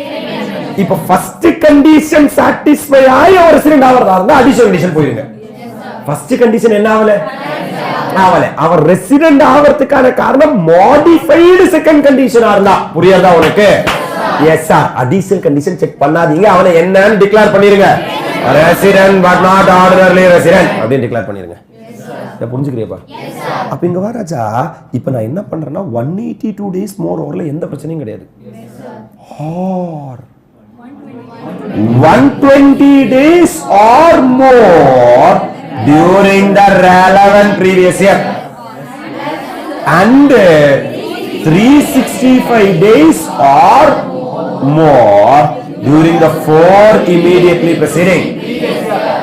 இப்ப ஃபர்ஸ்ட் கண்டிஷன் satisfy ஆயி ஒரு ரெசிடென்ட் ஆவறதா இருந்தா அடிஷனல் கண்டிஷன் போயிருங்க. ஃபர்ஸ்ட் கண்டிஷன் என்ன ஆவல? அவர் ரெசிடென்ட் ஆவறதுக்கான காரணம் மாடிஃபைடு செகண்ட் கண்டிஷனா இருந்தா. புரியுதா உனக்கு? Yes sir. Additional condition check பண்ணாதீங்க, அவனை என்னன்னு டிக்ளேர் பண்ணிருங்க. Resident but not ordinary resident அப்படின்னு டிக்ளேர் பண்ணிருங்க. புரிஞ்சுக்கிறியப்பா? அப்ப இங்க வா ராஜா, இப்ப நான் என்ன பண்றேன்னா 182 டேஸ் மோர் ஓவர்ல எந்த பிரச்சனையும் கிடையாது. or 120 days or more during the relevant previous year and 365 days or more during the 4 immediately preceding.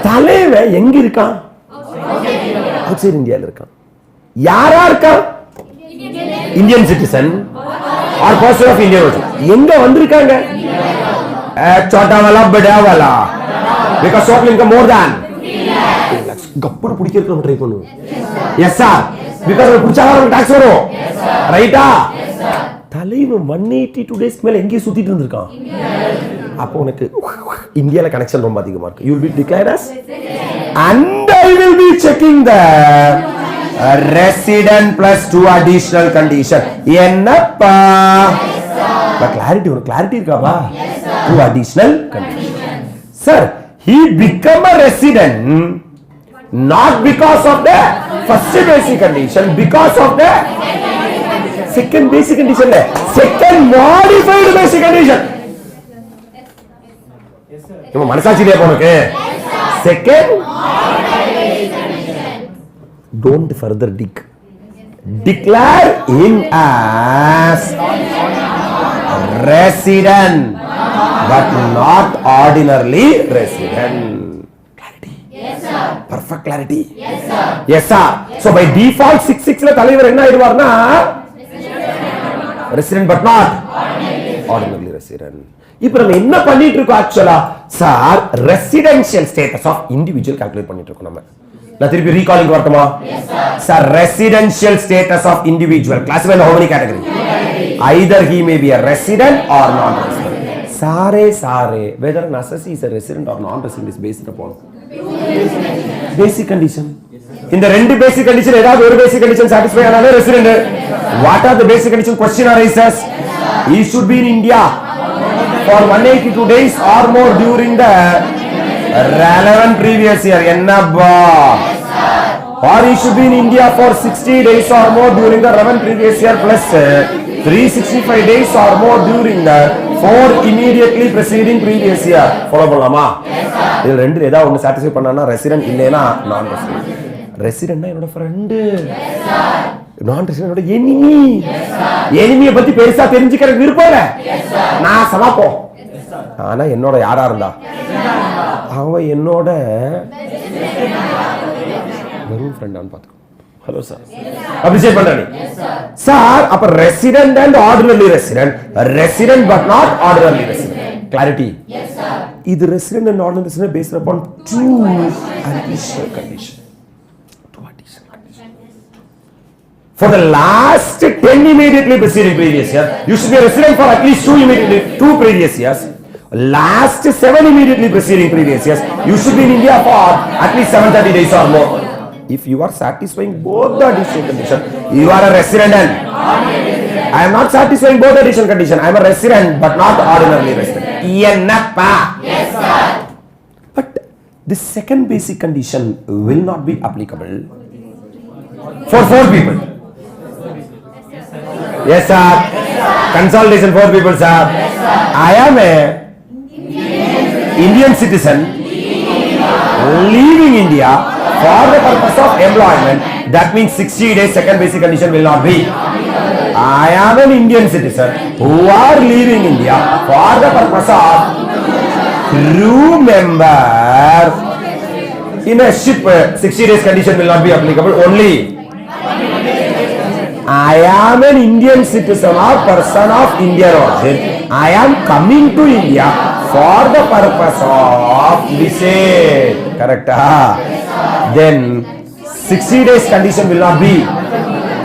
தலைவன் எங்க இருக்கான்? அவுட்சைட் இந்தியால இருக்கான். யாரா இருக்கான்? இந்தியன் சிட்டிசன் और पर्सन ऑफ इंडियन ओरिजिन. எங்க வந்திருக்காங்க? छोटा वाला बड़ा वाला because total income more than 3 lakhs. Coupled பிடிக்கிறதுக்கு நம்ம ட்ரை பண்ணுவோம். Yes sir. because அது பிடிச்சா நமக்கு டாக்ஸ் வரும். ரைட்டா? தலைவன் 182 டேஸ் மேல எங்க சுத்திட்டு இருந்திருக்கான். அப்போ உனக்கு இந்தியால கனெக்ஷன் ரொம்ப அதிகமா இருக்கு. you will be declared as and I will be checking the resident plus 2 additional condition. என்னப்பா? clarity இருக்காப்பா? 2 additional condition. Sir, he become a resident not because of the first basic condition, because of the second basic condition, second modified basic condition. இப்ப மனசாட்சி இல்லையா உனக்கு? Second, don't further dig. Declare him as resident but not ordinarily resident. Clarity? Yes, sir. Perfect clarity? Yes, sir. Yes, sir. So by default 6:6 தலைவர் என்ன ஆயிடுவார்னா resident but not ordinarily resident. இப்போ நம்ம என்ன பண்ணிட்டு இருக்கோம் ஆக்சுவலா? Sir residential status of individual calculate பண்ணிட்டு இருக்கோம் நம்ம. நான் திருப்பி ரீகாலிங் வரட்டுமா? Sir residential status of individual classified how many category? Either he may be a resident or non-resident. Sare whether an assessee is a resident or non-resident is based upon basic condition. இந்த ரெண்டு basic condition ஏதாவது ஒரு basic condition satisfy ஆனாலே resident. What are the basic condition? Question arises. He should be in India for 182 days or more during the relevant previous year. Ennabba. Or he should be in India for 60 days or more during the relevant previous year plus 365 days or more during the 4 immediately preceding previous year. Follow பண்ணலாமா? இது ரெண்டு ஏதாவது ஒன்னு satisfy பண்ணானா resident இல்லனா non resident. Resident என்னோட friend. நான் resident enemy. எனிமியை பத்தி பெருசா தெரிஞ்சுக்கிற விருப்பம் இல்ல. நான் சமாப்போம். ஆனா என்னோட யாரா இருந்தா அவன் என்னோட வெறும் ஃப்ரெண்டான்னு பாத்துக்கோ. ஹலோ சார், அப்ரிஷியேட் பண்றேன் சார். அப்ப resident and ordinary resident, resident but not ordinary resident. Clarity? இது resident and ordinary resident based upon two additional condition. For the last 10 immediately preceding previous year, you should be a resident for at least 2 previous years. Last 7 immediately preceding previous years, you should be in India for at least 730 days or more. If you are satisfying both the additional condition, you are a resident. I am not satisfying both the additional condition. I am a resident but not ordinarily resident. Yenappa. Yes, sir. But this second basic condition will not be applicable for 4 people. Yes, sir. Consolidation 4 people, sir. I am a Indian citizen leaving India for the purpose of employment. That means 60 days second basic condition will not be. I am an Indian citizen who are leaving India for the purpose of crew member in a ship. 60 days condition will not be applicable. Only I am an Indian citizen or person of Indian origin. I am coming to India for the purpose of visit. Correct? Then 60 days condition will not be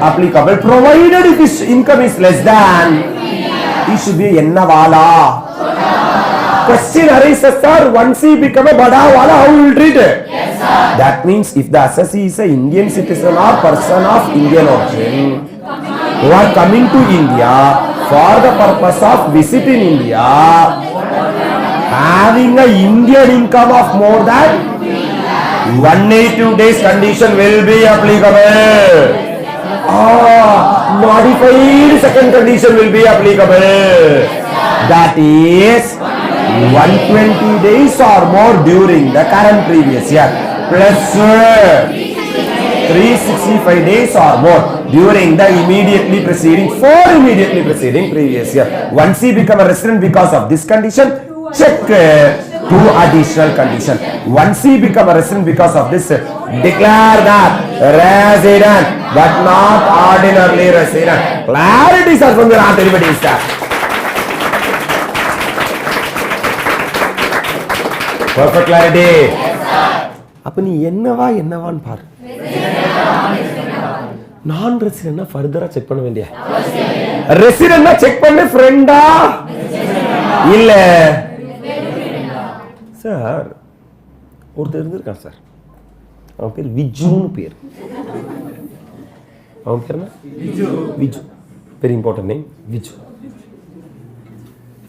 applicable provided if his income is less than. He should be ennavala. Question arises, sir, once he become a bada wala, how will you treat it? Yes, sir. That means if the assessee is a Indian citizen or person of Indian origin who are coming to India for the purpose of visit in India, having a Indian income of more than 182 days condition will be applicable. Modified second condition will be applicable. That is 120 days or more during the current previous year plus 365 days or more during the immediately preceding previous year. Once he become a resident because of this condition, check 2 additional condition. Once he become a resident because of this, declare that resident but not ordinarily resident. Clarity, sir, from the last everybody is there. Perfect clarity. அப்ப நீ என்னவான்னு பாரு. நான் ரெசிடென்ட்னா ஃபர்தரா check பண்ண வேண்டிய. ரெசிடென்ட்னா check பண்ண ஃப்ரெண்டா இல்ல சார். ஒருத்தர் இருந்திருக்கான் சார், அவன் பேர் விஜுன்னு பேர். அவன் பேர் என்ன? Viju. Very important name, Viju.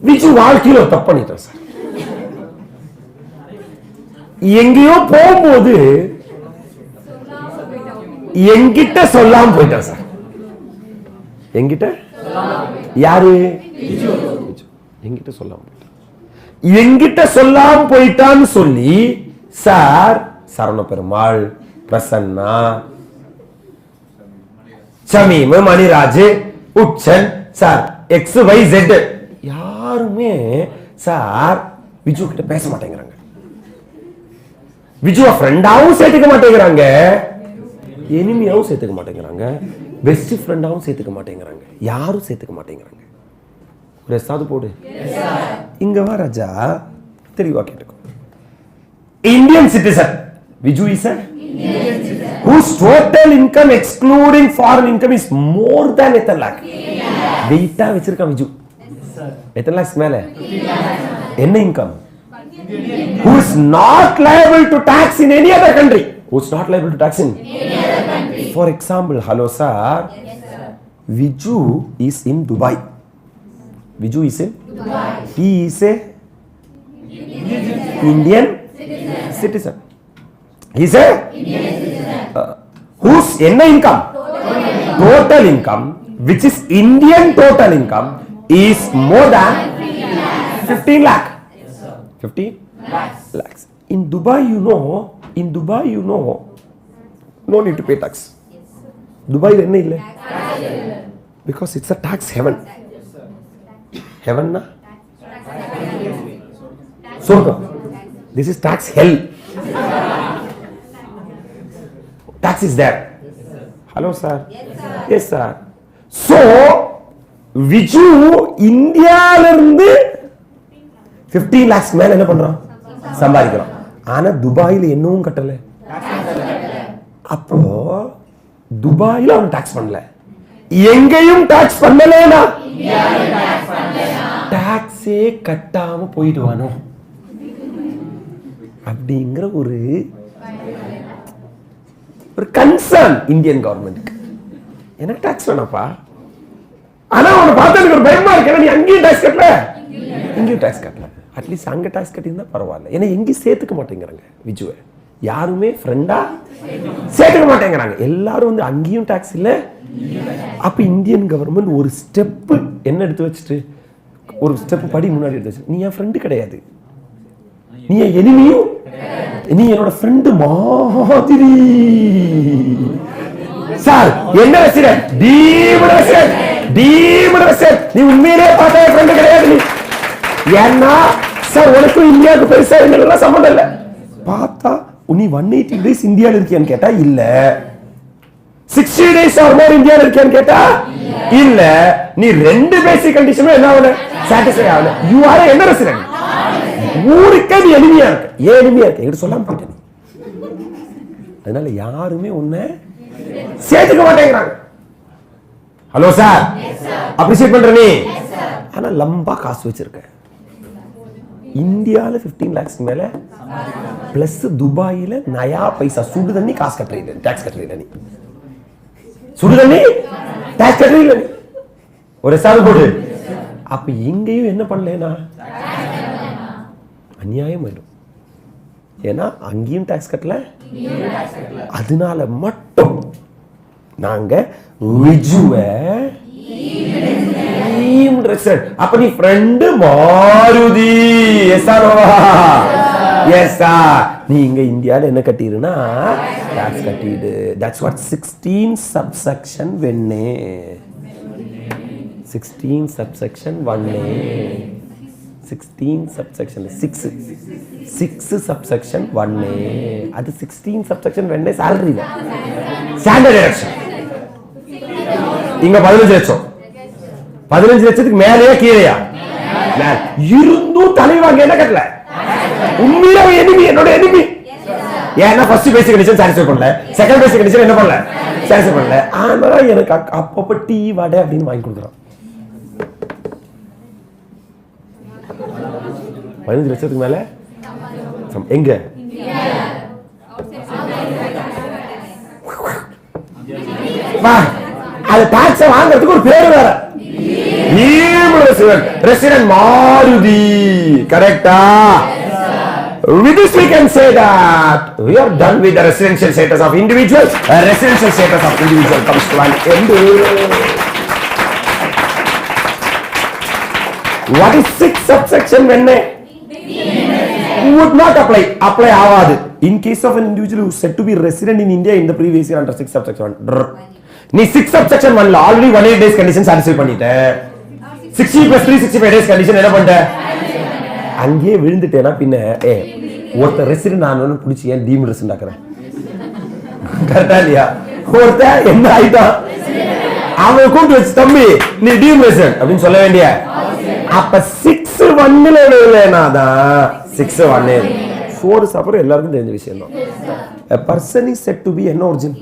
Viju வாழ்க்கையில் ஒரு தப்பு பண்ணிட்டான் சார். எங்கேயோ போகும்போது எங்கிட்ட சொல்லாம போயிட்டான் சார். எங்கிட்ட யாரு? எங்கிட்ட சொல்லாம போயிட்டான். எங்கிட்ட சொல்லாம போயிட்டான்னு சொல்லி சார் சரவண பெருமாள், பிரசன்னா, ஷமீம், மணிராஜ், உச்சன் சார் XYZ யாருமே சார் விஜு கிட்ட பேச மாட்டேங்கிறாங்க. விஜுவ ஃப்ரெண்டாவும் சேர்த்துக்க மாட்டேங்கிறாங்க, எனிமியாவும் சேர்த்துக்க மாட்டேங்கிறாங்க, பெஸ்ட் ஃப்ரெண்டாவும் சேர்த்துக்க மாட்டேங்கிறாங்க, யாரும் சேர்த்துக்க மாட்டேங்கிறாங்க. ஒரு எஸ்ஸாவது போடு. இங்க வா ராஜா, தெளிவா கேட்டுக்கோ. Indian citizen Viju is whose total income excluding foreign income is more than 8 lakh. வெயிட்டா வச்சிருக்கான் விஜு. எத்தனை லாக்ஸ் மேல? என்ன income? Who is not liable to tax in any other country. Who is not liable to tax in any other country. For example, hello sir. Yes sir. Viju is in Dubai. Viju is in Dubai. He is a Indian citizen. He is a Indian citizen. Whose என்ன income? Total income, which is Indian total income, is more than 15 lakh. 15 lakhs. In Dubai, you know, no need to pay tax. Dubai என்ன இல்லை? Because it's a tax heaven. Heaven na? Sorgham. This is tax hell. Tax is there. Hello sir. Yes sir. So Viju இந்தியால இருந்து 15 lakhs மேல என்ன பண்றான்? சம்பாதிக்கிறான். ஆனா துபாயில என்னவும் கட்டல. அப்போ துபாயில அவன் டாக்ஸ் பண்ணல, எங்கேயும் டாக்ஸ் பண்ணலனா டாக்ஸே கட்டாம போயிடுவானோ அப்படிங்கிற ஒரு கன்சர்ன் இந்தியன் கவர்மெண்ட்டுக்கு. எனக்கு டாக்ஸ் வேணாப்பா, ஆனா அவனை பார்த்தா எனக்கு ஒரு பயமா இருக்கு. நீ அங்கேயும் டாக்ஸ் கட்டல, இங்கேயும் டாக்ஸ் கட்டல, அட்லீஸ்ட் அங்க டாக்ஸ் கட்டியிருந்தா பரவாயில்ல. ஏன்னா எங்கேயும் சேர்த்துக்க மாட்டேங்கிறாங்க விஜுவை, யாருமே ஃப்ரெண்டா சேர்த்துக்க மாட்டேங்கிறாங்க. எல்லாரும் வந்து அங்கேயும் டாக்ஸ் இல்ல. அப்ப இந்தியன் கவர்மெண்ட் ஒரு ஸ்டெப் என்ன எடுத்து வச்சுட்டு, ஒரு ஸ்டெப் படி முன்னாடி எடுத்து வச்சு, நீ என் ஃப்ரெண்டு கிடையாது, நீ என் எனிமியும், நீ என்னோட ஃப்ரெண்டு மாதிரி. சார் என்ன resident? Deemed resident, deemed resident. நீ உண்மையிலே பார்த்தா என் ஃப்ரெண்டு கிடையாது நீ. ஏன்னா சார் உனக்கும் இந்தியாவுக்கு பெருசா எங்களுக்கு சம்பந்தம் இல்ல. பார்த்தா நீ 180 days இந்தியாவில் இருக்கியான்னு கேட்டா இல்ல, 60 days or more இந்தியாவில் இருக்கியான்னு கேட்டா இல்ல. நீ ரெண்டு பேசிக் கண்டிஷனும் என்ன ஆகல, சாட்டிஸ்ஃபை ஆகல. யூ ஆர் என்ன ரெசிடென்ட்? ஊருக்கே நீ எளிமையா இருக்கு. ஏன் எளிமையா இருக்கு? என்கிட்ட சொல்லாம போயிட்ட நீ. அதனால யாருமே உன்னை சேர்த்துக்க மாட்டேங்கிறாங்க. ஹலோ சார், அப்ரிஷியேட் பண்ற நீ, ஆனா லம்பா காசு வச்சிருக்க. இந்தியாவில் 15 lakhs மேல பிளஸ் துபாயில நயா பைசா சுடு தண்ணி காசு கட்டுறீங்க, டாக்ஸ் கட்டுறீங்க நீ. சுடு தண்ணி டாக்ஸ் கட்டுறீங்க நீ. ஒரு சால் போடு. அப்ப எங்கேயும் என்ன பண்ணலனா அநியாயம் ஆயிடும். ஏன்னா அங்கேயும் டாக்ஸ் கட்டல, அதனால மட்டும் நாங்க விஜுவை அப்ப நீ ஃப்ரெண்டு மாருதி. நீங்க இந்தியால என்ன கட்டிருனா டாக்ஸ் கட்டிடு. That's what 16 subsection 1A. 16 subsection 1A. 16 subsection 6 subsection 1A. அது 16 subsection 1A salary இல்ல, standard deduction. இங்க 15 லட்சம், 15 லட்சத்துக்கு மேலேயா கீழையா? இருந்தும் தலைவாங்க என்ன கட்டல. உண்மையிலே எனிமி, என்னோட எனிமி. ஏன்னா ஃபர்ஸ்ட் பேசிக் கண்டிஷன் சாட்டிஸ்ஃபை பண்ணல, செகண்ட் பேசிக் கண்டிஷன் என்ன பண்ணல, சாட்டிஸ்ஃபை பண்ணல. ஆனா எனக்கு அப்பப்ப டீ வடை அப்படின்னு வாங்கி கொடுக்குறான். 15 லட்சத்துக்கு மேல எங்க? அது டாக்ஸ் வாங்குறதுக்கு ஒரு பேரு வேற, ரெசிடென்ட் மாருதி. கரெக்டா? With this we can say that we are done with the residential status of individual. Residential status of individual comes to an end. What is 6 subsection 1A? would not apply ஆகாது. In case of an individual who is said to be resident in India in the previous year under 6 subsection 1. நீ 6 subsection 1ல already 180 days condition satisfy பண்ணிட்ட. 60 plus 365 days condition என்ன பண்ணிட்ட? அங்கேயே விழுந்துட்டேனா பின்ன ஒருத்தர் resident ஆனவனு பிடிச்சி ஏன் டீம் ரெசிடென்ட் ஆக்குறேன்? கரெக்டா இல்லையா? ஒருத்தர் என்ன ஆயிட்டான், அவன் கூப்பிட்டு வச்சு தம்பி நீ டீம் ரெசிடென்ட் அப்படின்னு சொல்ல வேண்டிய. அப்ப 6-1ல எழுதலைனாதான் 6-1 சோறு சாப்பிட்ற எல்லாருக்கும் தெரிஞ்ச விஷயம் தான். A person is said to be an origin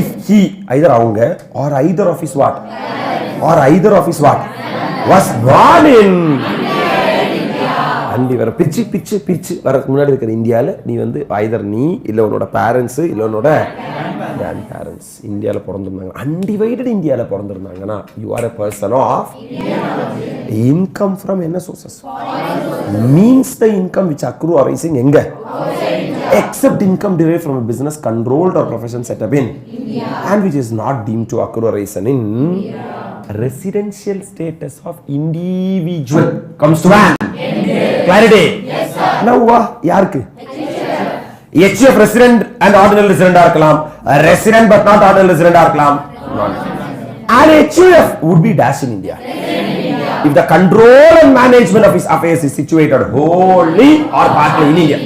if he either அவங்க or either of his what was born in அண்டி வர பிச்சு வரதுக்கு முன்னாடி இருக்கிற இந்தியாவில் நீ வந்து either நீ இல்லை உன்னோட பேரண்ட்ஸு இல்லை உன்னோட கிராண்ட் பேரண்ட்ஸ் இந்தியாவில் பிறந்திருந்தாங்க, அன்டிவைடட் இந்தியாவில் பிறந்திருந்தாங்கன்னா you are a person of income from என்ன sources means the income which accrue arising எங்க except income derived from a business controlled or profession set up in India and which is not deemed to accrue arisen in India. Residential status of individual comes to an clarity. Yes sir. Now யாருக்கு HUF resident and ordinary resident இருக்கலாம், resident but not ordinary resident இருக்கலாம். And HUF would be dash in India if the control and management of his affairs is situated wholly or partly in India.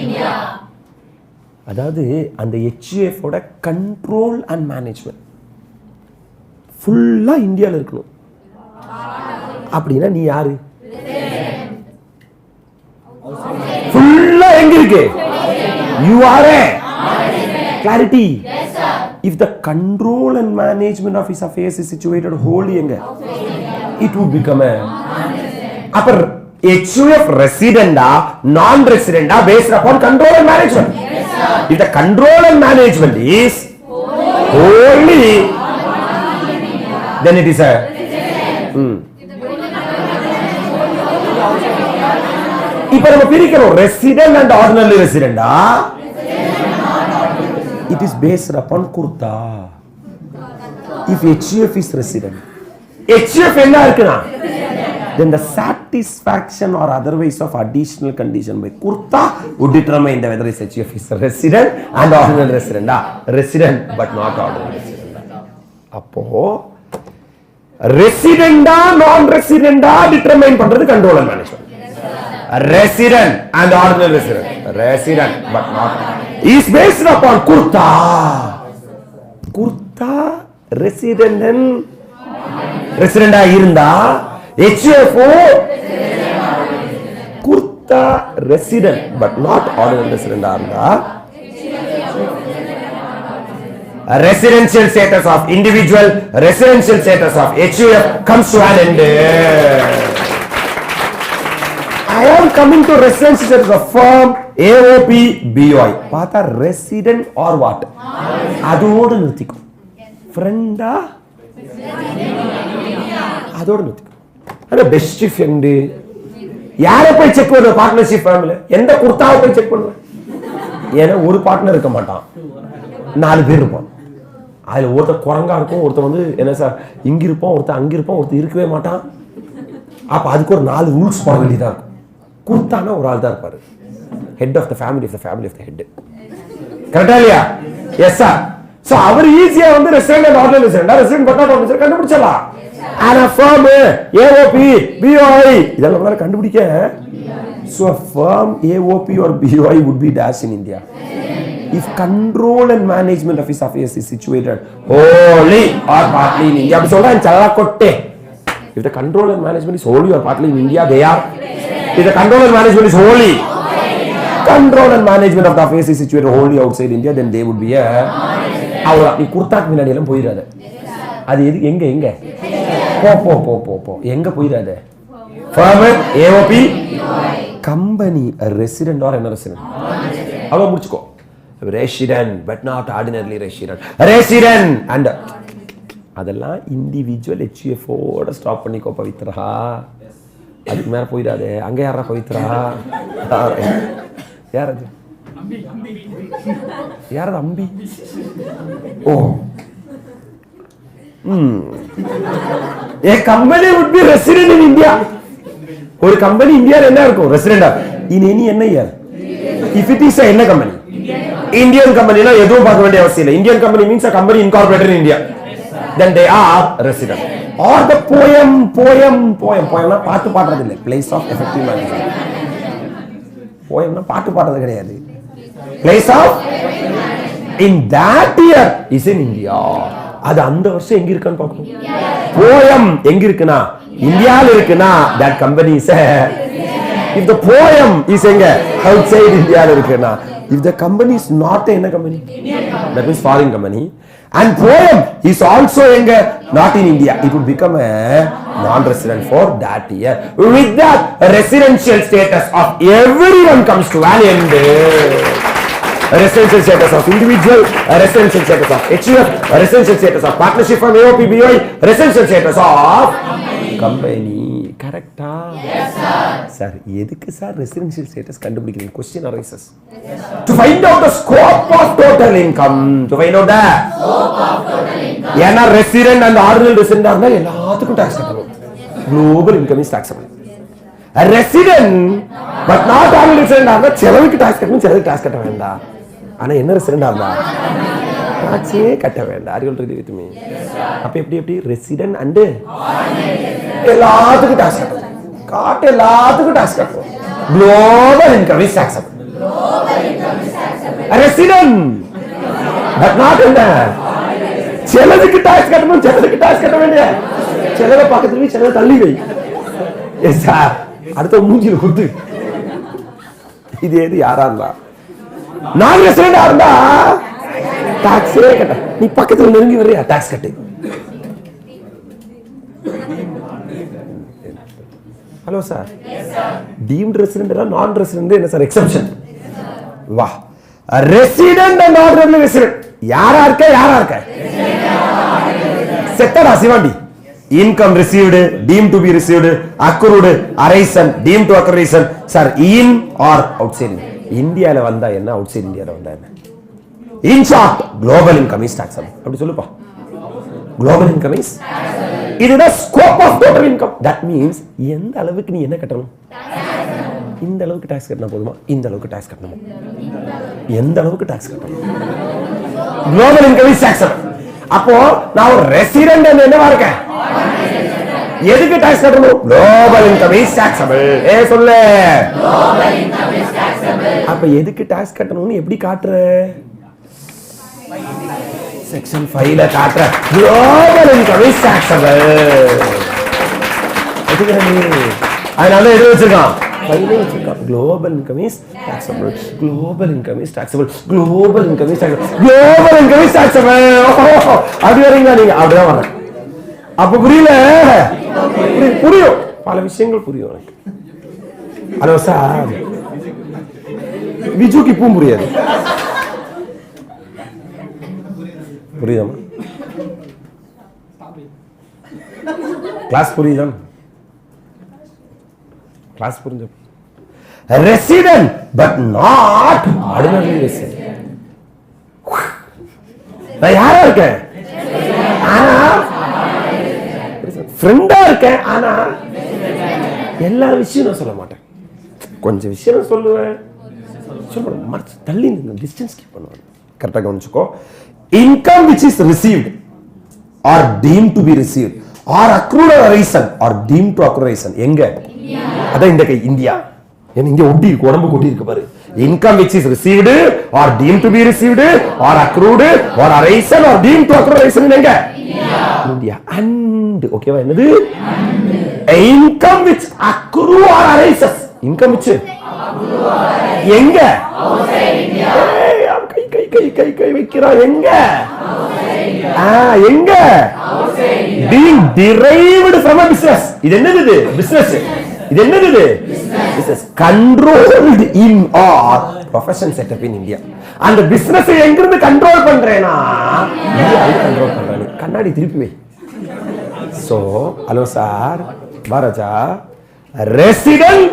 அதாவது அந்த HUF ஓட control and management ஃபுல்லா இந்தியாவில் இருக்கணும். அப்படின்னா நீ யாரு? ஃபுல்லா எங்க இருக்கு? You are a clarity. If the control and management of his affairs is situated wholly எங்க, இட் வுட் பிகம் ஏ. அப்ப HUF ரெசிடெண்டா நான் ரெசிடெண்டா based upon control and management. If the control and management is only, then it is a இப்ப நம்ம பிரிக்கிறோம் resident and ordinary ரெசிடென்டா. It is based upon kurta. If HUF is resident, HUF என்ன இருக்குனா, then the satisfaction or otherwise of additional condition by kurta would determine whether is HUF is a resident and ordinary resident. Resident but not ordinary resident. அப்போ resident non resident determine பண்றது control and management. Resident and ordinary resident. Resident but not is based upon kurta. Kurta resident and resident இருந்தா HUFO kurta resident but not ordinary resident இருந்தா residential status of individual, residential status of HUF comes to an end. I am coming to residential status of firm AOP BOI. பார்த்தா resident or what அதோடு நிறுத்திக்கும். ஃப்ரெண்டா அதோடு நிறுத்திக்கும். Best friend யாரை போய் check பண்ணுவ? Partnership family எந்த குர்த்தாவை போய் செக் பண்ணுவேன்? ஏன்னா ஒரு பார்ட்னர் இருக்க மாட்டான், 4 பேர் இருப்பான். அதுல ஒருத்தர் குரங்கா இருக்கும், ஒருத்தர் வந்து என்ன சார் இங்க இருப்பான், ஒருத்தர் அங்க இருப்பான், ஒருத்தர் இருக்கவே மாட்டான். அப்ப அதுக்கு ஒரு 4 ரூல்ஸ் போட வேண்டியதா இருக்கும். குர்த்தானா ஒரு ஆள் தான் இருப்பாரு, head of the family of the family of the head. கரெக்டா இல்லையா? Yes sir. சோ அவர் ஈஸியா வந்து resident and ordinary resident, resident but not ordinary கண்டுபிடிச்சலாம். ஆனா firm AOP BOI இதெல்லாம் நம்மளால கண்டுபிடிக்க. So a firm AOP or BOI would be dash in India if control and management of his affairs is situated wholly or partly in India. அப்படி சொல்றேன் சல்லா கொட்டே. If the control and management is wholly or partly in India, they are. If the control and management is wholly, control and management of the affairs is situated wholly outside India, then they would be a. அவ்வளோ நீ குர்த்தாக்கு முன்னாடி எல்லாம் போயிடாத. அது எது எங்க எங்க போ போ போ போ எங்க போயிடாத. firm AOP company resident or என்ன resident அவ்வளோ முடிச்சுக்கோ. resident but not ordinarily resident and அதெல்லாம் இண்டிவிஜுவல் HUF ஓட ஸ்டாப் பண்ணிக்கோ பவித்ரா. அதுக்கு மேல போயிடாதே. அங்க யாரா பவித்ரா? யார் அது? யாரது அம்பி? ஓ A company would be resident in India. ஒரு கம்பெனி இந்தியால என்ன இருக்கும்? ரெசிடென்டா. இன் எனி என்ன year? If it is a என்ன company? Indian company na எதுவும் பார்க்க வேண்டிய அவசியம் இல்லை. Indian company means a company incorporated in India. Then they are resident. Or the poem na பாட்டு பாடுறது இல்லை. Place of effective management. Poem na பாட்டு பாடுறது கிடையாது. Place of in that year is in India. அது அந்த வருஷம் எங்க இருக்குன்னு பார்க்கணும். Poem எங்க இருக்குனா இந்தியால இருக்குனா that company is if the poem is எங்க outside India இருக்குனா if the company is not a company that means foreign company and poem is also enga not in India it would become a non-resident for that year. With that residential status of everyone comes to an end. Residential status of individual, residential status of HUF, residential status of partnership from AOP, BOI, residential status of company. Correcta? Yes sir. Sir, எதுக்கு sir residential status கண்டுபிடிக்கிறீங்க? Question arises. To find out the scope of total income. To find out the scope of total income. ஏன்னா resident and ordinary resident இருந்தா எல்லாத்துக்கும் tax கட்டணும். Global income is taxable. A resident but not ordinary resident இருந்தா செலவுக்கு tax கட்டணும், செலவுக்கு tax கட்ட வேண்டாம். ஆனா என்ன ரெசிடென்ட் இருந்தா டாக்ஸே கட்ட வேண்டாம். Are you ready with me? அப்ப எப்படி ரெசிடென்ட் and எல்லாத்துக்கும் டாக்ஸ் கட்டணும். காட்டு எல்லாத்துக்கும் டாக்ஸ் கட்டணும். Global income is taxable. A resident but not in the செலவுக்கு டாக்ஸ் கட்டணும், செலவுக்கு டாக்ஸ் கட்ட வேண்டிய செலவை பக்கத்துல போய் செலவை தள்ளி வை. எஸ் சார் அடுத்த மூஞ்சில குத்து. இது எது யாரா இருந்தா நான் ரெசிடென்டா இருந்தா டாக்ஸே கட்ட. நீ பக்கத்துல நெருங்கி வர்றியா டாக்ஸ் கட்டு. Hello sir. டீம்டு ரெசிடென்ட் எல்லாம் நான் ரெசிடென்ட் என்ன சார் எக்ஸெப்ஷன்? வா ரெசிடென்ட் அண்ட் நாட் ரெசிடென்ட் யாரா இருக்க செட்டடா சிவாண்டி. Income received, deemed to be received, accrued, arisen, deemed to accretion. Sir in or outside இந்தியால வந்தா என்ன, அவுட் சைட் இந்தியால வந்தா என்ன? In short global income is taxable. அப்படி சொல்லுப்பா. குளோபல் இன்கம் இஸ் இதுதான் scope of total income. That means எந்த அளவுக்கு நீ என்ன கட்டணும்? இந்த அளவுக்கு டாக்ஸ் கட்டினா போதுமா, இந்த அளவுக்கு டாக்ஸ் கட்டணுமா, எந்த அளவுக்கு டாக்ஸ் கட்டணும்? Global income is taxable. அப்போ நான் ஒரு ரெசிடென்ட் என்னவா இருக்கேன், எதுக்கு டாக்ஸ் கட்டணும்? Global income is taxable. ஏ சொல்லு. Global income is taxable. அப்ப எதுக்கு டாக்ஸ் கட்டணும்னு எப்படி காட்டுற? செக்ஷன் 5 ல காட்டுற. Global income is taxable. எதுக்கு நீ அதனால எது வச்சிருக்கான்? Global income is taxable. Global income is taxable. Global income is taxable. Global income is taxable. அப்படி வரீங்களா நீங்க? அப்படிதான் வரேன். அப்ப புரியல? புரியும், பல விஷயங்கள் புரியும் எனக்கு. ஹலோ சார், விஜுக்கு இப்பவும் புரியாது. புரியுதாமா? கிளாஸ் புரியுதா? கிளாஸ் புரிஞ்ச resident but not ordinary resident. நான் யாரா இருக்கேன்? ஆனா ஃப்ரெண்டா இருக்கேன். ஆனா எல்லா விஷயம் நான் சொல்ல மாட்டேன். கொஞ்சம் விஷயம் நான் சொல்லுவேன். சொல்லுவேன் தள்ளி நின்று டிஸ்டன்ஸ் கீப் பண்ணுவேன். கரெக்டாக கவனிச்சுக்கோ. Income which is received or deemed to be received or accrued arisen or deemed to accrued எங்க? அதான் இந்த கை இந்தியா. இங்க ஒட்டி இருக்கு, உடம்பு கொட்டி இருக்கு பாரு. Income which is received or deemed to be received or accrued or arisen or deemed to accrued எங்க? இந்தியா. அண்ட் ஓகேவா? என்னது? Income which accrue or arises. Income which எங்க? கை கை கை கை கை வைக்கிறா. எங்க? எங்க? being derived from a business. இது என்னது? பிசினஸ். இது என்னது? Business controlled in or profession set up in India. அந்த பிசினஸ் எங்க இருந்து கண்ட்ரோல் பண்றேனா? இந்தியால கண்ட்ரோல் பண்றேன். கண்ணாடி திருப்பி வை. சோ ஹலோ சார், பாராஜா ரெசிடென்ட்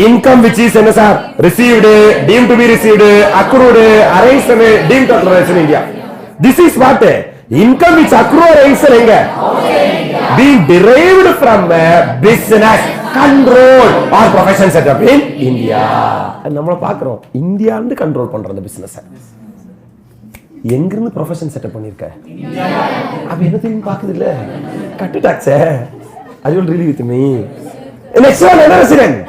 income which is என்ன sir? received, deemed to be received, accrued, arranged, deemed to accrue in India. This is what income which accrue arranged எங்க? being derived from business control or profession setup in India. நம்மள பார்க்கிறோம் இந்தியால இருந்து control பண்ற அந்த business எங்க இருந்து profession setup பண்ணிருக்க அப்ப என்ன தெரியும் பாக்குது இல்ல கட்டு டாக்ஸ் அது will really with me next one என்ன resident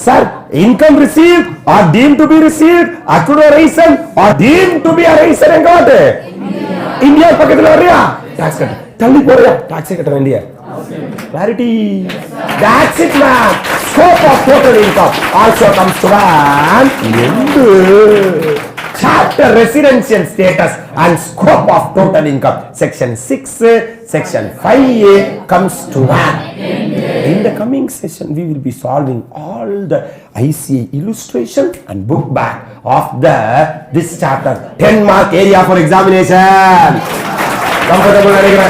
sir income received or deemed to be received accruation or deemed to be arising எங்க வாட்டு இந்தியா பக்கத்துல வரியா டாக்ஸ் கட்டு தள்ளி போறியா டாக்ஸ் கட்ட வேண்டிய clarity that's it man scope of total income also comes to an end chapter residential status and scope of total income section 6 section 5 comes to an end. In the coming session we will be solving all the ICA illustration and book back of this chapter 10 mark area for examination. Comfortable nigeria?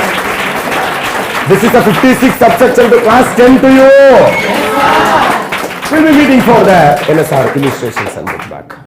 This is a 56 subsection to class 10 to you. We'll be meeting for the NSR illustrations and book back.